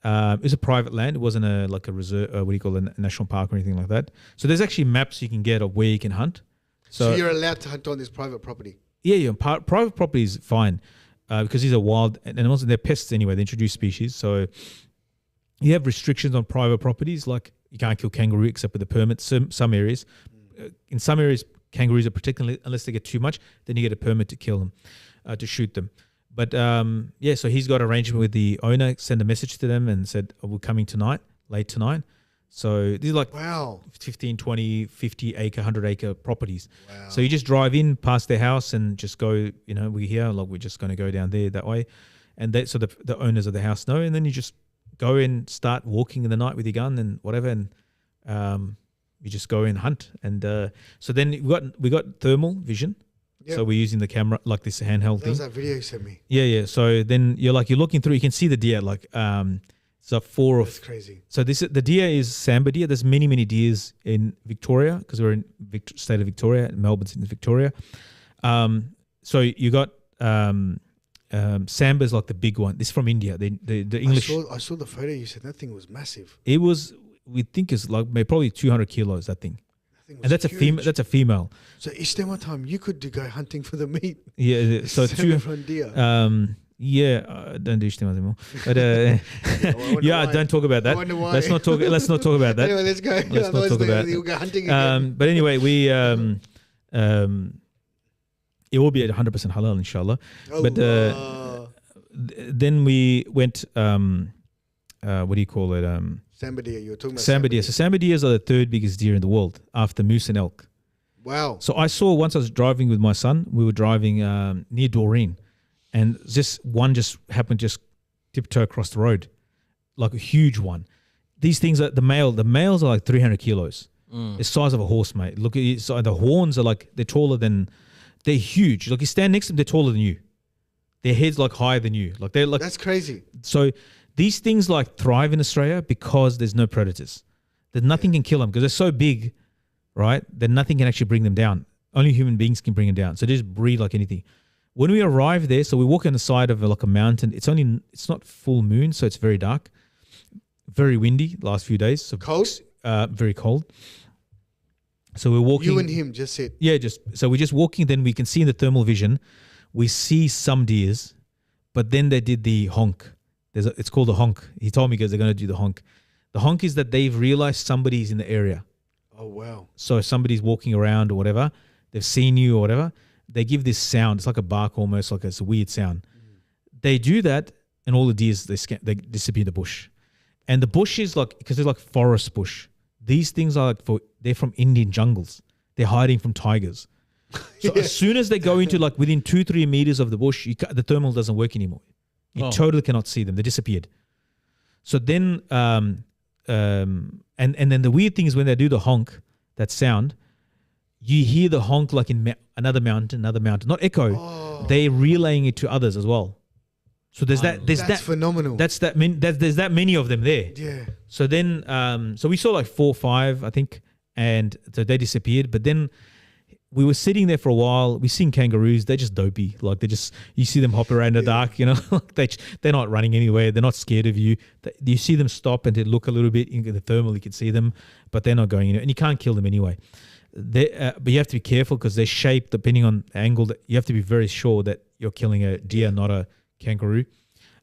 It was a private land. It wasn't a reserve. What do you call it? A national park or anything like that. So there's actually maps you can get of where you can hunt. So you're allowed to hunt on this private property? Yeah. Private property is fine because these are wild and also they're pests anyway. They introduce species. So you have restrictions on private properties, like you can't kill kangaroo except with a permit. Some areas, in some areas, kangaroos are protected unless they get too much. Then you get a permit to kill them, to shoot them. But so he's got arrangement with the owner. Send a message to them and said, we're coming tonight, late tonight. So these are like 15, 20, 50 acre, 100 acre properties. Wow. So you just drive in past their house and just go, we're here, like we're just going to go down there that way. And so the owners of the house know, and then you just go and start walking in the night with your gun and whatever. And you just go and hunt. And so then we got thermal vision. Yep. So we're using the camera, like this handheld thing. That was that video you sent me. Yeah. So then you're looking through, you can see the deer, like, so That's crazy. So the deer is sambar deer. There's many deers in Victoria because we're in state of Victoria. Melbourne's in Victoria. So you got sambar's like the big one. This is from India. The English. I saw the photo. You said that thing was massive. It was. We think it's like probably 200 kilos. That thing. And that's huge. a female. So each time you could go hunting for the meat. Yeah. So deer. Yeah, don't do ijtima anymore. But don't talk about that. I wonder why. Let's not talk about that. Anyway, let's go. Let's not talk about You'll go hunting again. But anyway, we it will be at 100% halal, inshallah. But then we went. What do you call it? Sambar deer. You were talking about sambar deer. So sambar deers are the third biggest deer in the world after moose and elk. Wow. So I saw once I was driving with my son. We were driving near Doreen. And one happened to tiptoe across the road, like a huge one. These things are the males are like 300 kilos. The size of a horse, mate. Look at it. So the horns are they're huge. Like you stand next to them, they're taller than you. Their head's like higher than you. Like they're like. That's crazy. So these things like thrive in Australia because there's no predators. That nothing can kill them because they're so big, right? That nothing can actually bring them down. Only human beings can bring them down. So they just breed like anything. When we arrived there, so we walk on the side of like a mountain. It's not full moon, so it's very dark, very windy. Last few days, so cold, very cold. So we're walking. You and him just said. Yeah, so we're just walking. Then we can see in the thermal vision, we see some deers, but then they did the honk. It's called the honk. He told me because they're going to do the honk. The honk is that they've realized somebody's in the area. Oh wow! So somebody's walking around or whatever. They've seen you or whatever. They give this sound. It's like a bark almost, like it's a weird sound. They do that, and all the deers they disappear in the bush. And the bush is like because it's like forest bush. They're from Indian jungles. they're hiding from tigers. So as soon as they go into like within 2-3 meters of the bush, the thermal doesn't work anymore. You totally cannot see them. They disappeared. So then, and then the weird thing is when they do the honk, that sound, you hear the honk like in another mountain, not echo. Oh. They're relaying it to others as well. So there's that's phenomenal. There's that many of them there. Yeah. So then, so we saw like 4 or 5, I think, and so they disappeared. But then we were sitting there for a while. We seen kangaroos. They're just dopey. Like you see them hop around in the dark. You know, they're not running anywhere. They're not scared of you. You see them stop and they look a little bit in the thermal. You can see them, but they're not going anywhere. And you can't kill them anyway. But you have to be careful because they're shaped depending on the angle. That you have to be very sure that you're killing a deer, not a kangaroo.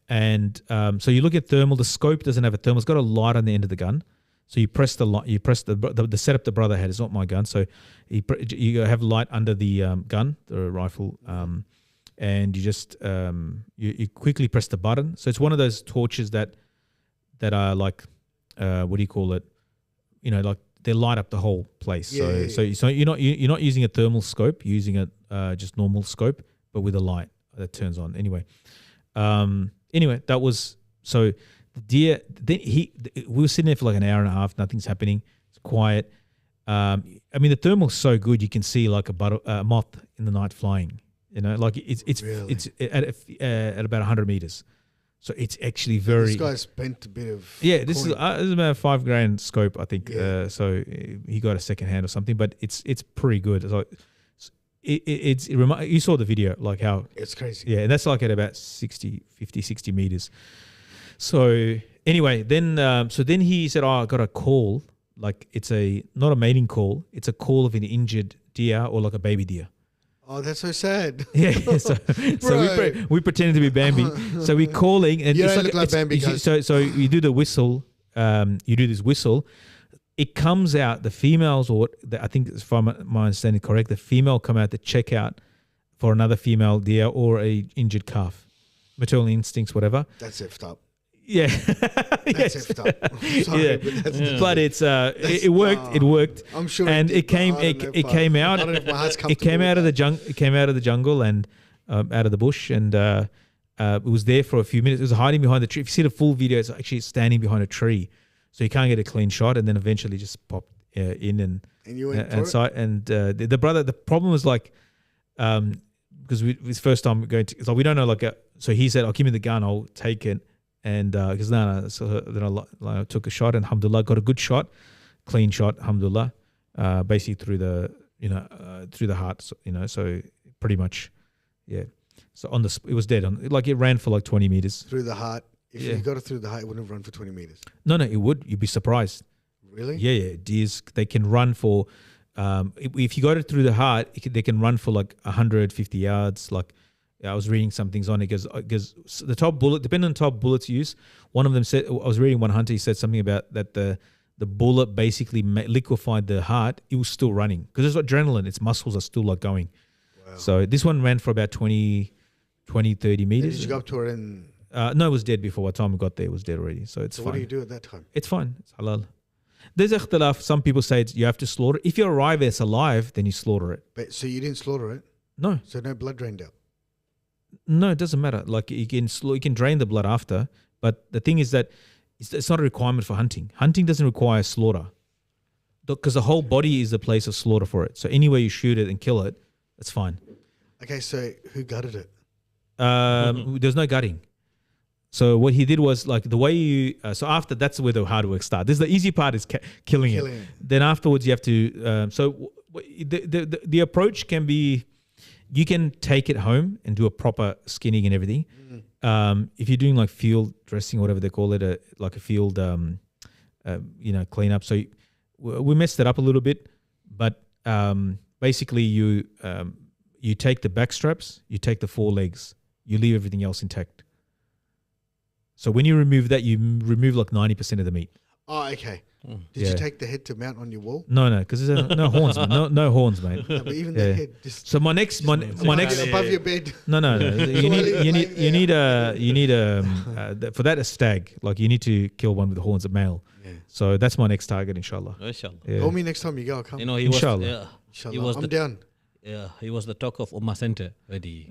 And so you look at thermal. The scope doesn't have a thermal. It's got a light on the end of the gun. So you press the light. You press the setup the brother had. It's not my gun. So you have light under the gun, the rifle, and you just you quickly press the button. So it's one of those torches that are like what do you call it? You know, like they light up the whole place. So you're not using a thermal scope. You're using a just normal scope, but with a light that turns on. Anyway, that was so. The deer, then we were sitting there for like an hour and a half. Nothing's happening. It's quiet. I mean, the thermal's so good. You can see like a moth in the night flying. You know, like it's at about 100 meters. So it's actually very. This guy spent a bit of. Yeah, this is about a $5,000 scope, I think. Yeah. So he got a second hand or something, but it's pretty good. So you saw the video, like how it's crazy. Yeah, and that's like at about 60 meters. So anyway, then he said, "Oh, I got a call. Like it's not a mating call. It's a call of an injured deer or like a baby deer." Oh, that's so sad. Yeah. So we pretended to be Bambi. So we're calling, and you don't look like Bambi, guys. So you do the whistle. You do this whistle. It comes out. The females, or I think, if my understanding correct, the female come out to check out for another female deer or a injured calf. Maternal instincts, whatever. That's effed up. Yeah, that's effed up. I'm sorry, but it's it worked. It worked. I'm sure, and it came. It came out. I don't know if my heart's comfortable. It came out of the jungle. It came out of the jungle and out of the bush, and it was there for a few minutes. It was hiding behind the tree. If you see the full video, it's actually standing behind a tree, so you can't get a clean shot. And then eventually just popped in and you went the brother. The problem was like, because his first time going to, it's like we don't know so he said, "Oh, give me the gun. I'll take it." And because no, so then I took a shot and alhamdulillah got a good shot, clean shot, alhamdulillah, basically through the heart, so pretty much, yeah. So it was dead it ran for like 20 meters through the heart. If you got it through the heart, it wouldn't have run for 20 meters. No, it would. You'd be surprised. Really? Yeah. Deers, they can run for, if you got it through the heart, they can run for like 150 yards, like. I was reading some things on it because the top bullet, depending on the top bullets you use, one of them said, I was reading one hunter, he said something about that the bullet basically liquefied the heart. It was still running because it's adrenaline. Its muscles are still like going. Wow. So this one ran for about 20, 30 meters. Did you go up to it and? No, it was dead before. By the time we got there, it was dead already. So it's fine. What do you do at that time? It's fine. It's halal. There's ikhtilaf. Some people say you have to slaughter. If you arrive it's alive, then you slaughter it. But so you didn't slaughter it? No. So no blood drained out? No, it doesn't matter. Like you can drain the blood after, but the thing is that it's not a requirement for hunting. Hunting doesn't require slaughter, because the whole body is the place of slaughter for it. So anywhere you shoot it and kill it, that's fine. Okay, so who gutted it? There's no gutting. So what he did was like the way you. So after that's where the hard work starts. This is the easy part is killing it. Then afterwards you have to. So the approach can be. You can take it home and do a proper skinning and everything. If you're doing like field dressing or whatever they call it, like a field, cleanup. So we messed it up a little bit, but basically you take the back straps, you take the forelegs, you leave everything else intact. So when you remove that, you remove like 90% of the meat. Oh, okay. Did you take the head to mount on your wall? No, because there's no horns, man. No horns, mate. No, but even the head. Just so my next above your bed. No. You need for that a stag. Like you need to kill one with the horns, a male. Yeah. So that's my next target, inshallah. Inshallah. Yeah. Call me next time you go. I'll come. He inshallah. was Inshallah. was I'm the- down. Yeah, he was the talk of Ummah Center already.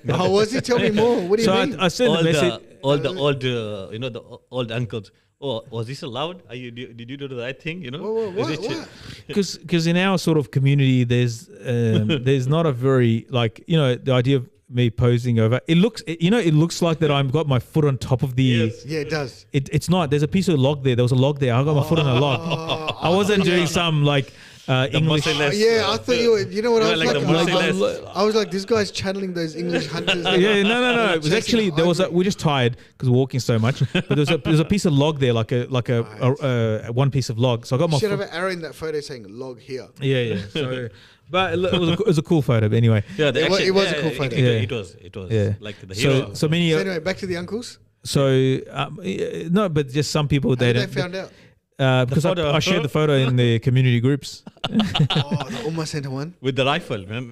Oh, was he? Tell me more. What do you So mean? I sent all a message. the old, the old uncles. Oh, was this allowed? Did you do the right thing? What? Because in our sort of community, there's not a very the idea of me posing over. It looks like that I've got my foot on top of the. Yes. Yeah, it does. It's not. There's a piece of log there. There was a log there. I got my foot on a log. I wasn't doing some English. Merciless, Yeah, I thought you were. You know what I was like like? the merciless. I was like, this guy's channeling those English hunters. Yeah, no. It was actually we're just tired because we're walking so much. But there's a piece of log there, like a one piece of log. So I got my You should foot. have an arrow in that photo saying log here. Yeah. So, but it was a cool photo. But anyway, Yeah, It was a cool photo. It was. yeah. Like the hero. So many. So anyway, back to the uncles. No, but just some people How they did don't. they found out? Because I shared the photo in the community groups. Oh, the Ummah Center one? With the rifle, man.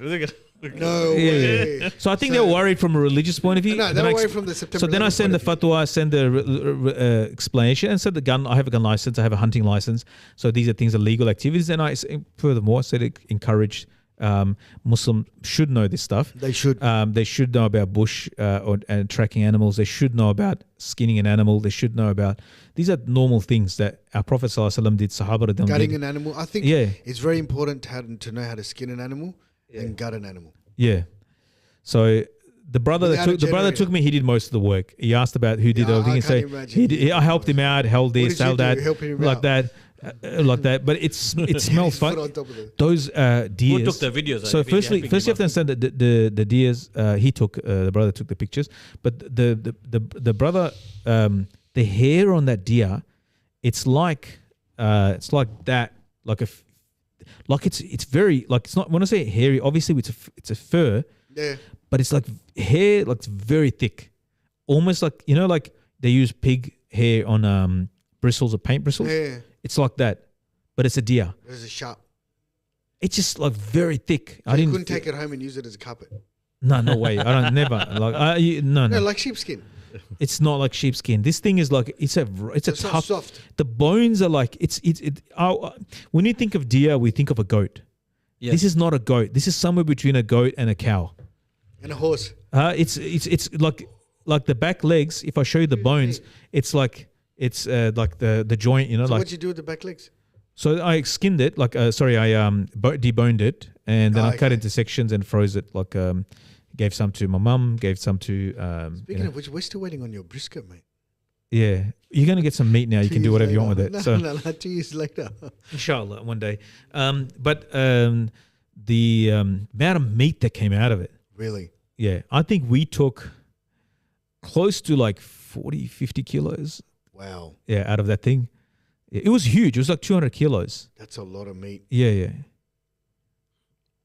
No way. So I think they were worried from a religious point of view. No, they Then were I worried from the September So then I 11th send the point of view. fatwa, send the explanation, and said the gun. I have a gun license. I have a hunting license. So these are things are legal activities. And furthermore said it encouraged Muslims should know this stuff. They should. They should know about bush and tracking animals. They should know about skinning an animal. They should know about these are normal things that our Prophet ﷺ did. Sahaba radhiyallahu anhum Gutting did. an animal. I think Yeah. it's very important to know how to skin an animal and gut an animal. Yeah. So the brother Without a that generator. took me, he did most of the work. He asked about who did Yeah, everything. I And say can't imagine. I helped him out, held What this, did you held do, that, helping him like out? that, like that. But it smells Put fun. on top of it. Those deers. Who took the videos? So firstly, you have to understand that the deers he took. The brother took the pictures, but the brother, the hair on that deer, it's like that, it's very like it's not when I say hairy. Obviously, it's a fur, Yeah. but it's like hair, like it's very thick, almost like like they use pig hair on bristles or paint bristles. Yeah. It's like that, but it's a deer. There's a sharp. It's just like very thick. I couldn't take it home and use it as a carpet. No way. I don't never like. No. No, like sheepskin. It's not like sheepskin. This thing is like it's a It's tough. soft. The bones are like when you think of deer, we think of a goat. Yes. This is not a goat. This is somewhere between a goat and a cow. And a horse. It's like the back legs. If I show you the bones, it's like the joint. So like what'd you do with the back legs? so I skinned it. I deboned it and then I cut okay. into sections and froze it. Gave some to my mum. Gave some to Speaking of which, we're still waiting on your brisket, mate. yeah. You're gonna get some meat now. You 2 can do years whatever you want later. with it. No, So no, 2 years later. inshallah, one day. But the amount of meat that came out of it, Really? yeah, I think we took close to like 40, 50 kilos, Wow. yeah, out of that thing. It was huge. It was like 200 kilos. That's a lot of meat. Yeah.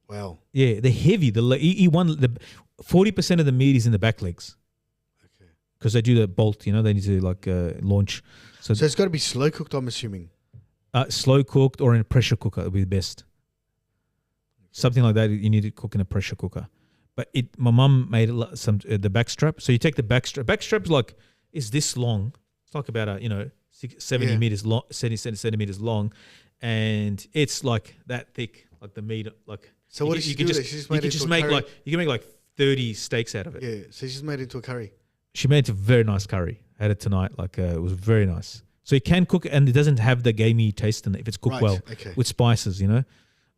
Wow. Yeah, they're heavy. The 40% of the meat is in the back legs Okay. because they do the bolt. They need to launch. So, So it's got to be slow cooked, I'm assuming. slow cooked or in a pressure cooker would be the best. Something like that. You need to cook in a pressure cooker. But my mum made the back strap. So you take the back strap. Back strap is this long. It's like about 70 Yeah. meters long, 70 centimeters long, and it's like that thick, like the meat. Like So what did she do with it? She just made it into a curry? you can make like 30 steaks out of it. Yeah. So she's made it into a curry. She made a very nice curry. Had it tonight. It was very nice. So you can cook it, and it doesn't have the gamey taste in it if it's cooked Right, well okay. with spices.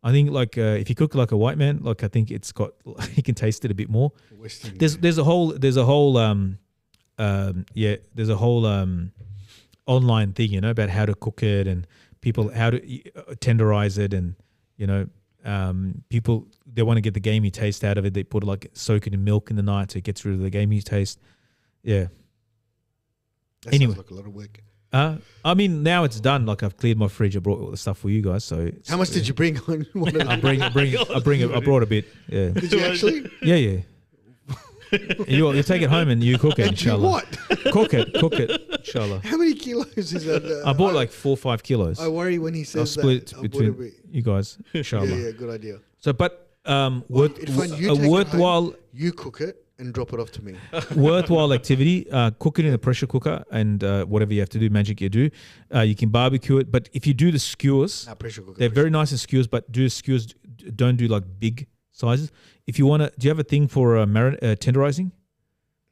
I think if you cook like a white man, I think it's got you can taste it a bit more. Western. There's a whole online thing about how to cook it and people how to tenderize it and people they want to get the gamey taste out of it. They put soak it in milk in the night so it gets rid of the gamey taste. Yeah. That anyway. sounds like a lot of work. I mean now it's done. I've cleared my fridge. I brought all the stuff for you guys. So How much did you bring on one of I brought a bit. Yeah. Did you actually? Yeah. You take it home and you cook it, And do inshallah. what? Cook it, inshallah. How many kilos is that? I bought like 4 or 5 kilos. I worry when he says I'll split that. it between you guys, inshallah. Yeah, good idea. So, but It's fine. You a take it worthwhile home, you cook it and drop it off to me. worthwhile activity. Cook it in a pressure cooker and whatever you have to do, magic you do. You can barbecue it, but if you do the skewers, Nah, pressure cooker. they're very nice in skewers. But do skewers don't do like big sizes. If you want to, do you have a thing for tenderizing,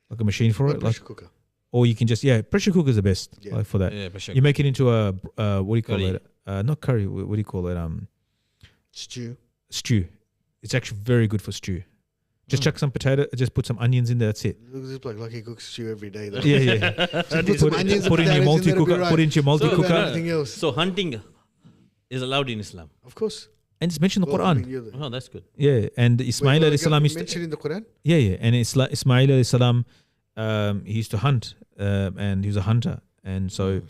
like a machine for it, Pressure like, cooker. or you can just pressure cooker is the best like for that. Yeah, pressure You make it into a what do you call Curry. it? Not curry. What do you call it? Stew. Stew. It's actually very good for stew. Just chuck some potato. Just put some onions in there. That's it. Looks like he cooks stew every day. Though. Yeah. Put some onions Put and in your potatoes multi that'll be cooker. right. Put into your multi What about cooker. everything else? So hunting is allowed in Islam. Of course. And it's mentioned in the Well, I Quran. mean, you're the- Oh, that's good. Yeah, and Ismail alayhi salam used to, mentioned in the Quran. yeah, and Ismail alayhi salam, he used to hunt, and he was a hunter, and so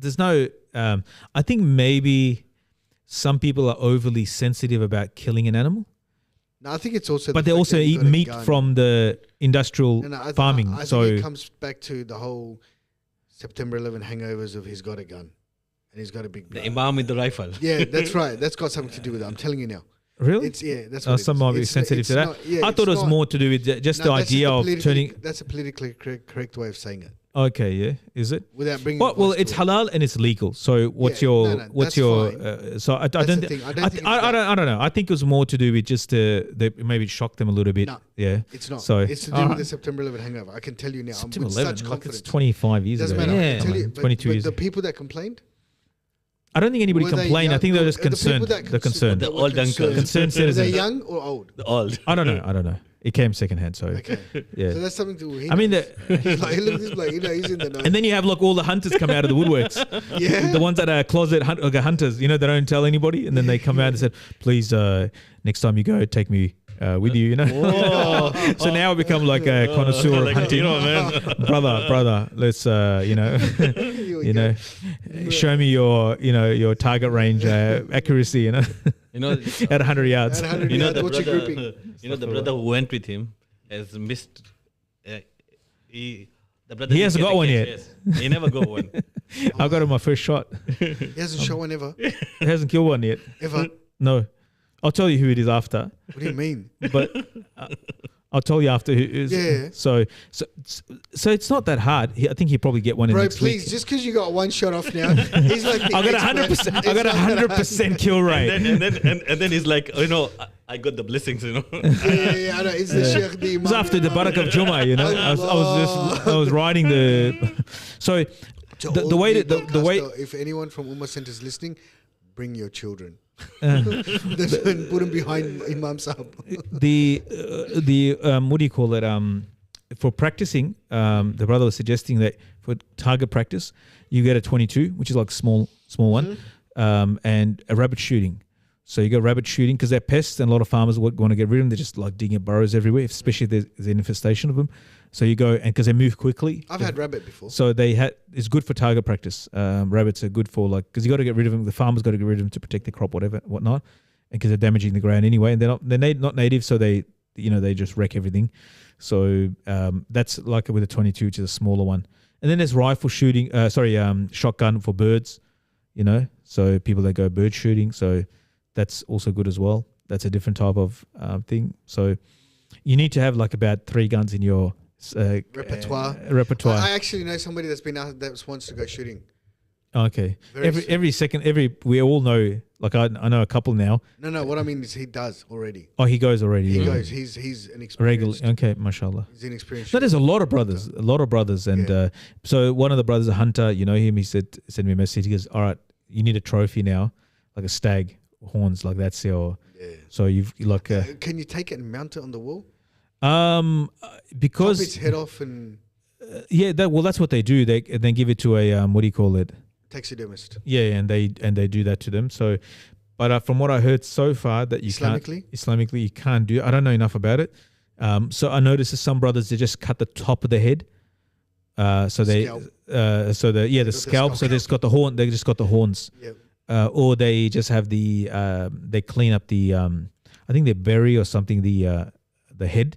there's no. I think maybe some people are overly sensitive about killing an animal, No, I think it's also. but the they fact also that you eat got a meat gun. from the industrial I farming. think So it comes back to the whole September 11 hangovers of he's got a gun and he's got a big. The imam with the rifle. Yeah, that's right. That's got something to do with it. I'm telling you now. really, It's that's what it some is. might be It's- sensitive it's to that. not- yeah, I thought it it's was not- more to do with just No, the that's just idea a of politically- turning. That's a politically correct way of saying it. Okay, yeah, is it? Without bringing. Well, vice it's to it. halal and it's legal. So what's Yeah, your no, what's that's your fine. so I That's don't the thi- thing. I don't think it's that. I don't know. I think it was more to do with just they maybe shock them a little bit. No. Yeah. It's not. So It's to do alright. with the September 11 hangover. I can tell you now. September I'm with 11, such like it's confidence. 25 years Doesn't ago. matter. I Yeah, can tell you, but, 22 but years. the people that complained. I don't think anybody were they complained. I young? think they were No, just the people concerned. that They're concerned. The were old uncles. Concerned Were they citizens. young or old? The old. I don't know. It came secondhand. So Okay. yeah. So that's something to. I mean, he's like, look, this like, he's in the know. and then you have like all the hunters come out of the woodworks. Yeah. The ones that are closet hunters, they don't tell anybody, and then they come out and said, "Please, next time you go, take me with you." So now I become like a connoisseur of hunting. brother, let's Here we go. show me your target range accuracy. You know, At 100 yards. At 100 you know yards, the what's your brother. grouping? You know the brother who went with him has missed. The brother He didn't hasn't get got the one catch, yet. yes. He never got one. I got him my first shot. He hasn't shot one ever. He hasn't killed one yet. Ever. No, I'll tell you who it is after. What do you mean? But I'll tell you after who is. Yeah. So it's not that hard. I think he'll probably get one in Bro, next please, week. just because you got one shot off now, he's like the I got expert. 100%. I got It's not that 100% kill rate. and then he's like, I got the blessings, hard. Yeah, I know. It's the Sheikh the It was Imam. after the Barak of Jummah, I was riding the. So To the all way the that the way podcaster, if anyone from Ummah Center is listening, bring your children. uh, Put them behind Imam Sahab. the what do you call it? For practicing, the brother was suggesting that for target practice, you get a 22, which is like small one, and a rabbit shooting. So you go rabbit shooting because they're pests, and a lot of farmers want to get rid of them. They're just like digging burrows everywhere, especially if there's an infestation of them. So you go, and because they move quickly. I've had rabbit before. So it's good for target practice. Rabbits are good for because you got to get rid of them. The farmers got to get rid of them to protect the crop, whatnot, and because they're damaging the ground anyway, and they're not native, so they just wreck everything. So that's like with a 22, which is a smaller one. And then there's rifle shooting. Shotgun for birds. So people that go bird shooting. So that's also good as well. That's a different type of thing. So you need to have like about 3 guns in your Repertoire. repertoire. I actually know somebody that's been out that wants to go shooting. Okay. Very Every we all know. Like I know a couple now. No. What I mean is he does already. Oh, he goes already. He yeah. goes. He's an Regular. experienced. Okay, mashallah. He's an experienced. No, there's a lot of brothers, and Yeah. so one of the brothers, a hunter. You know him. He sent me a message. He goes, "All right, you need a trophy now, like a stag horns, like that's your." Yeah. So you've like Can you take it and mount it on the wall? because Chop its head off and that's what they do. They give it to a what do you call it? taxidermist. Yeah, and they do that to them. So, but from what I heard so far, that you Islamically you can't do. I don't know enough about it. So I noticed that some brothers they just cut the top of the head. So they Scalp. the scalp. So they just got the horn. They just got the horns. Yeah. Or they just have the they clean up the I think they bury or something the head,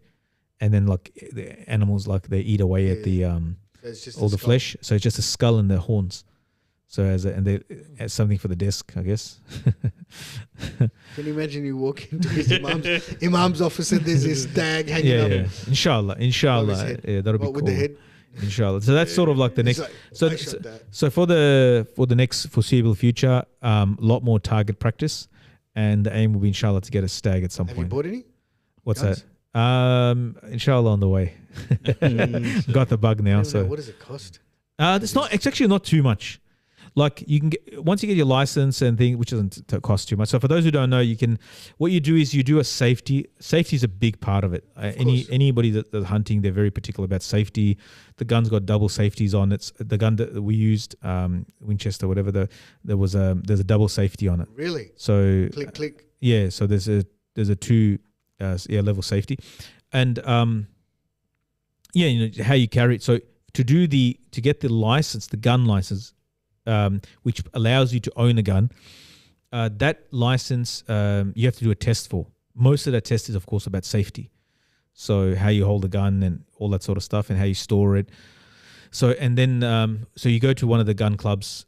and then like the animals like they eat away at the So it's just all a the skull. flesh. So it's just a skull and the horns. So as something for the desk, I guess. Can you imagine you walk into his imam's office and there's this stag hanging up? Yeah. Inshallah. head. Yeah, that'll be What, cool. with the head? Inshallah. So that's sort of like the It's next. like, I shot that. So for the next foreseeable future, a lot more target practice, and the aim will be inshallah to get a stag at some Have point. you bought any? What's guns? that? Inshallah on the way. Got the bug now. So What does it cost? it's actually not too much. Like you can get, once you get your license and thing, which doesn't cost too much. So for those who don't know, what you do is you do a safety. Safety is a big part of it. Anybody that's hunting, they're very particular about safety. The gun's got double safeties on. It's the gun that we used, Winchester, whatever. There's a double safety on it. Really? So Click. yeah. So there's a two level safety, and how you carry it. So to get the license, the gun license, which allows you to own a gun, that license you have to do a test for. Most of that test is, of course, about safety. So how you hold the gun and all that sort of stuff, and how you store it. So and then so you go to one of the gun clubs,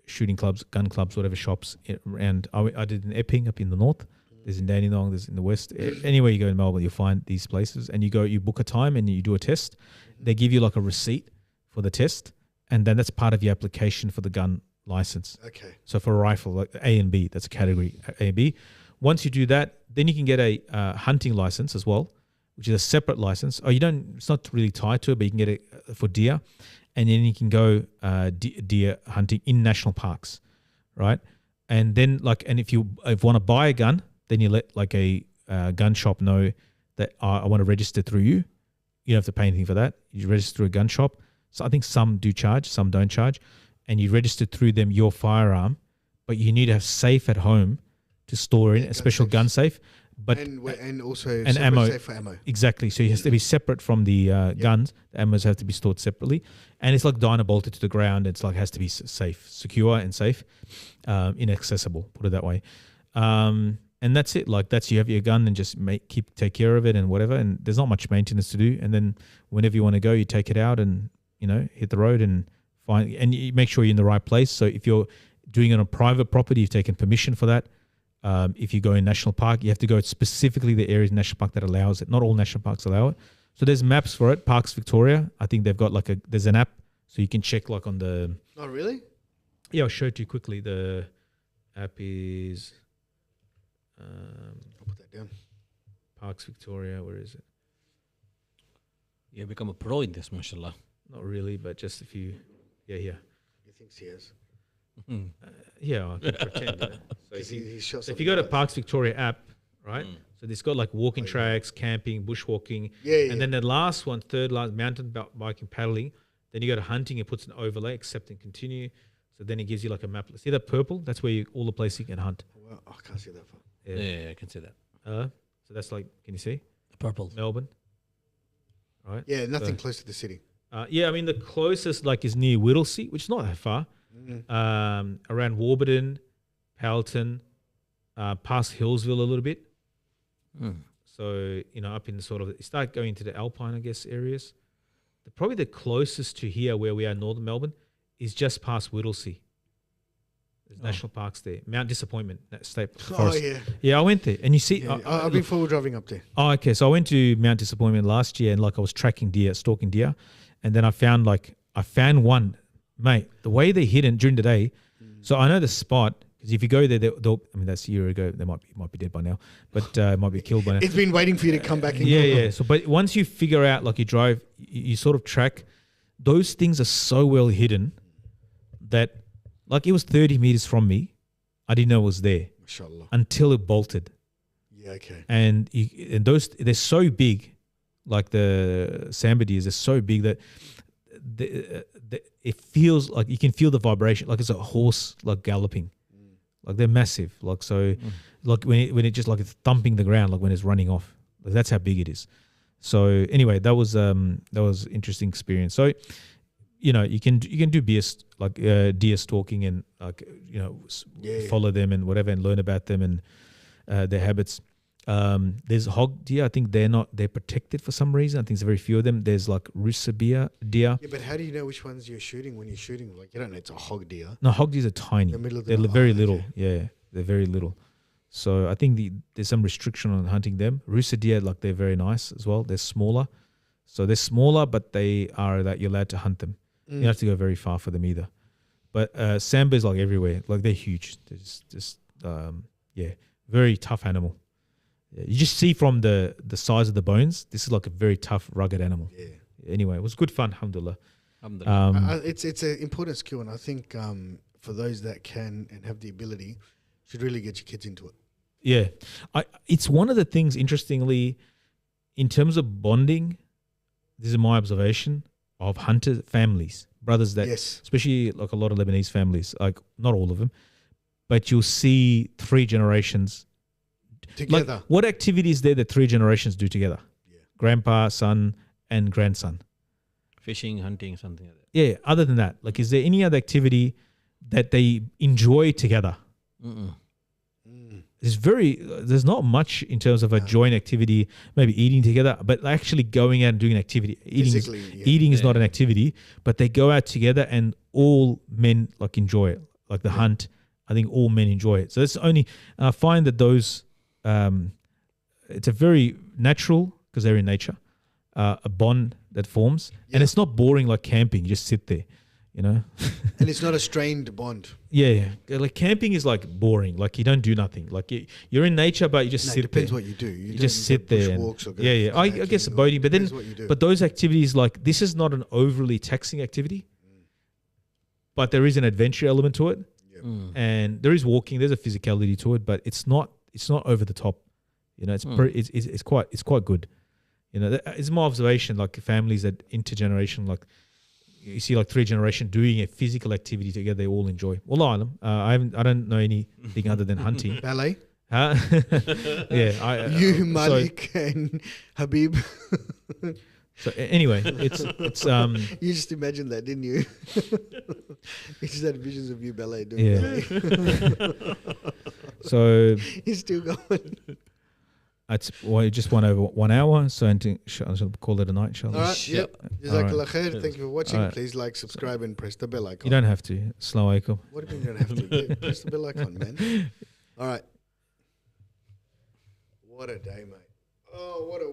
shooting clubs, gun clubs, whatever shops. And I did in Epping up in the north. There's in Dandenong, there's in the west. Anywhere you go in Melbourne, you'll find these places. And you book a time and you do a test. They give you like a receipt for the test. And then that's part of your application for the gun license. Okay. So for a rifle, like A and B, that's a category, A and B. Once you do that, then you can get a hunting license as well, which is a separate license. It's not really tied to it, but you can get it for deer. And then you can go deer hunting in national parks, right? And then if you want to buy a gun, then you let like a gun shop know that I want to register through you. You don't have to pay anything for that. You register through a gun shop. So I think some do charge, some don't charge. And you register through them your firearm, but you need to have safe at home to store in, a special gun safe. But and also an ammo. safe for ammo. Exactly. So it has to be separate from the guns. The ammos have to be stored separately. And it's like dyno bolted to the ground. It's like has to be safe, secure and safe, inaccessible, put it that way. And that's it. Like you have your gun and just take care of it and whatever. And there's not much maintenance to do. And then whenever you want to go, you take it out and hit the road and you make sure you're in the right place. So if you're doing it on private property, you've taken permission for that. If you go in national park, you have to go specifically the areas in national park that allows it. Not all national parks allow it. So there's maps for it. Parks Victoria, I think they've got there's an app so you can check on the. Oh really? Yeah, I'll show it to you quickly. The app is. I'll put that down. Parks Victoria, where is it? You become a pro in this, mashallah. Not really, but just if you, here. He thinks he is. I can pretend. So if you go to Parks Victoria app, right? So it's got walking tracks, camping, bushwalking. And then the last one, third last, mountain biking, paddling. Then you go to hunting, it puts an overlay, accept and continue. So then it gives you a map. See that purple? That's where all the places you can hunt. Well, I can't see that far. Yeah, I can see that. So that's can you see? Purple. Melbourne. Right? Yeah, nothing close to the city. The closest is near Whittlesea, which is not that far. Around Warburton, Powelton, past Hillsville a little bit. So, up in you start going to the Alpine, I guess, areas. Probably the closest to here where we are in northern Melbourne is just past Whittlesea. There's national parks there. Mount Disappointment, State Forest. Oh, yeah. Yeah, I went there. And you see... I've been forward driving up there. Oh, okay. So I went to Mount Disappointment last year and I was tracking deer, stalking deer. And then I found one, mate, the way they're hidden during the day. So I know the spot because if you go there, they'll that's a year ago. They might be dead by now, but might be killed by now. It's been waiting for you to come back. And yeah. So, but once you figure out, you drive, you sort of track. Those things are so well hidden that, it was 30 meters from me, I didn't know it was there. Mashallah. Until it bolted. Yeah. Okay. And they're so big, like the samba deers, they're so big that it feels like you can feel the vibration, like it's a horse galloping. They're massive, when it just it's thumping the ground, when it's running off. That's how big it is. So anyway, that was interesting experience. So you can do deer stalking and follow them and whatever and learn about them and their habits. There's hog deer. I think they're protected for some reason. I think there's very few of them. There's Rusa deer. Yeah, but how do you know which ones you're shooting when you're shooting? You don't know it's a hog deer. No, hog deers are tiny. They're very little. Okay. Yeah, they're very little. So I think there's some restriction on hunting them. Rusa deer, they're very nice as well. They're smaller. So they're smaller, but they are that you're allowed to hunt them. You don't have to go very far for them either. But samba is everywhere. They're huge. They're just very tough animal. Yeah, you just see from the size of the bones, this is like a very tough, rugged animal. Yeah. Anyway, it was good fun, alhamdulillah. It's an important skill, and I think for those that can and have the ability, should really get your kids into it. Yeah, it's one of the things. Interestingly, in terms of bonding, this is my observation of hunter families, brothers that, especially like a lot of Lebanese families, like not all of them, but you'll see 3 generations together. Like, what activities there that 3 generations do together? Yeah. Grandpa, son, and grandson. Fishing, hunting, something like that. Yeah. Other than that, like, is there any other activity that they enjoy together? There's not much in terms of a joint activity, maybe eating together, but actually going out and doing an activity. Eating is not an activity, but they go out together and all men like enjoy it. Like the hunt, I think all men enjoy it. So that's only, I find that those, it's a very natural, because they're in nature, a bond that forms. And it's not boring like camping. You just sit there. You know, and it's not a strained bond. Yeah. Like camping is like boring. Like you don't do nothing. Like you're in nature, but you just sit there. It depends what you do. You just sit there. I guess boating, but then, but those activities, like this is not an overly taxing activity, but there is an adventure element to it, and there is walking. There's a physicality to it, but it's not over the top. You know, it's quite good. You know, it's my observation. Like families that intergeneration, like. You see like 3 generations doing a physical activity together, they all enjoy. Well, I don't know anything other than hunting. Ballet? Huh? Yeah. You, Malik, and Habib. So anyway, it's you just imagined that, didn't you? You just had visions of you ballet doing ballet. So he's still going. It just went over 1 hour, so I shall call it a night, inshallah. All right, yep. Jazakallah khair. Thank you for watching. Right. Please like, subscribe, and press the bell icon. You don't have to. Assalamu alaikum. What do you mean you don't have to? Yeah, press the bell icon, man. All right. What a day, mate. Oh, what a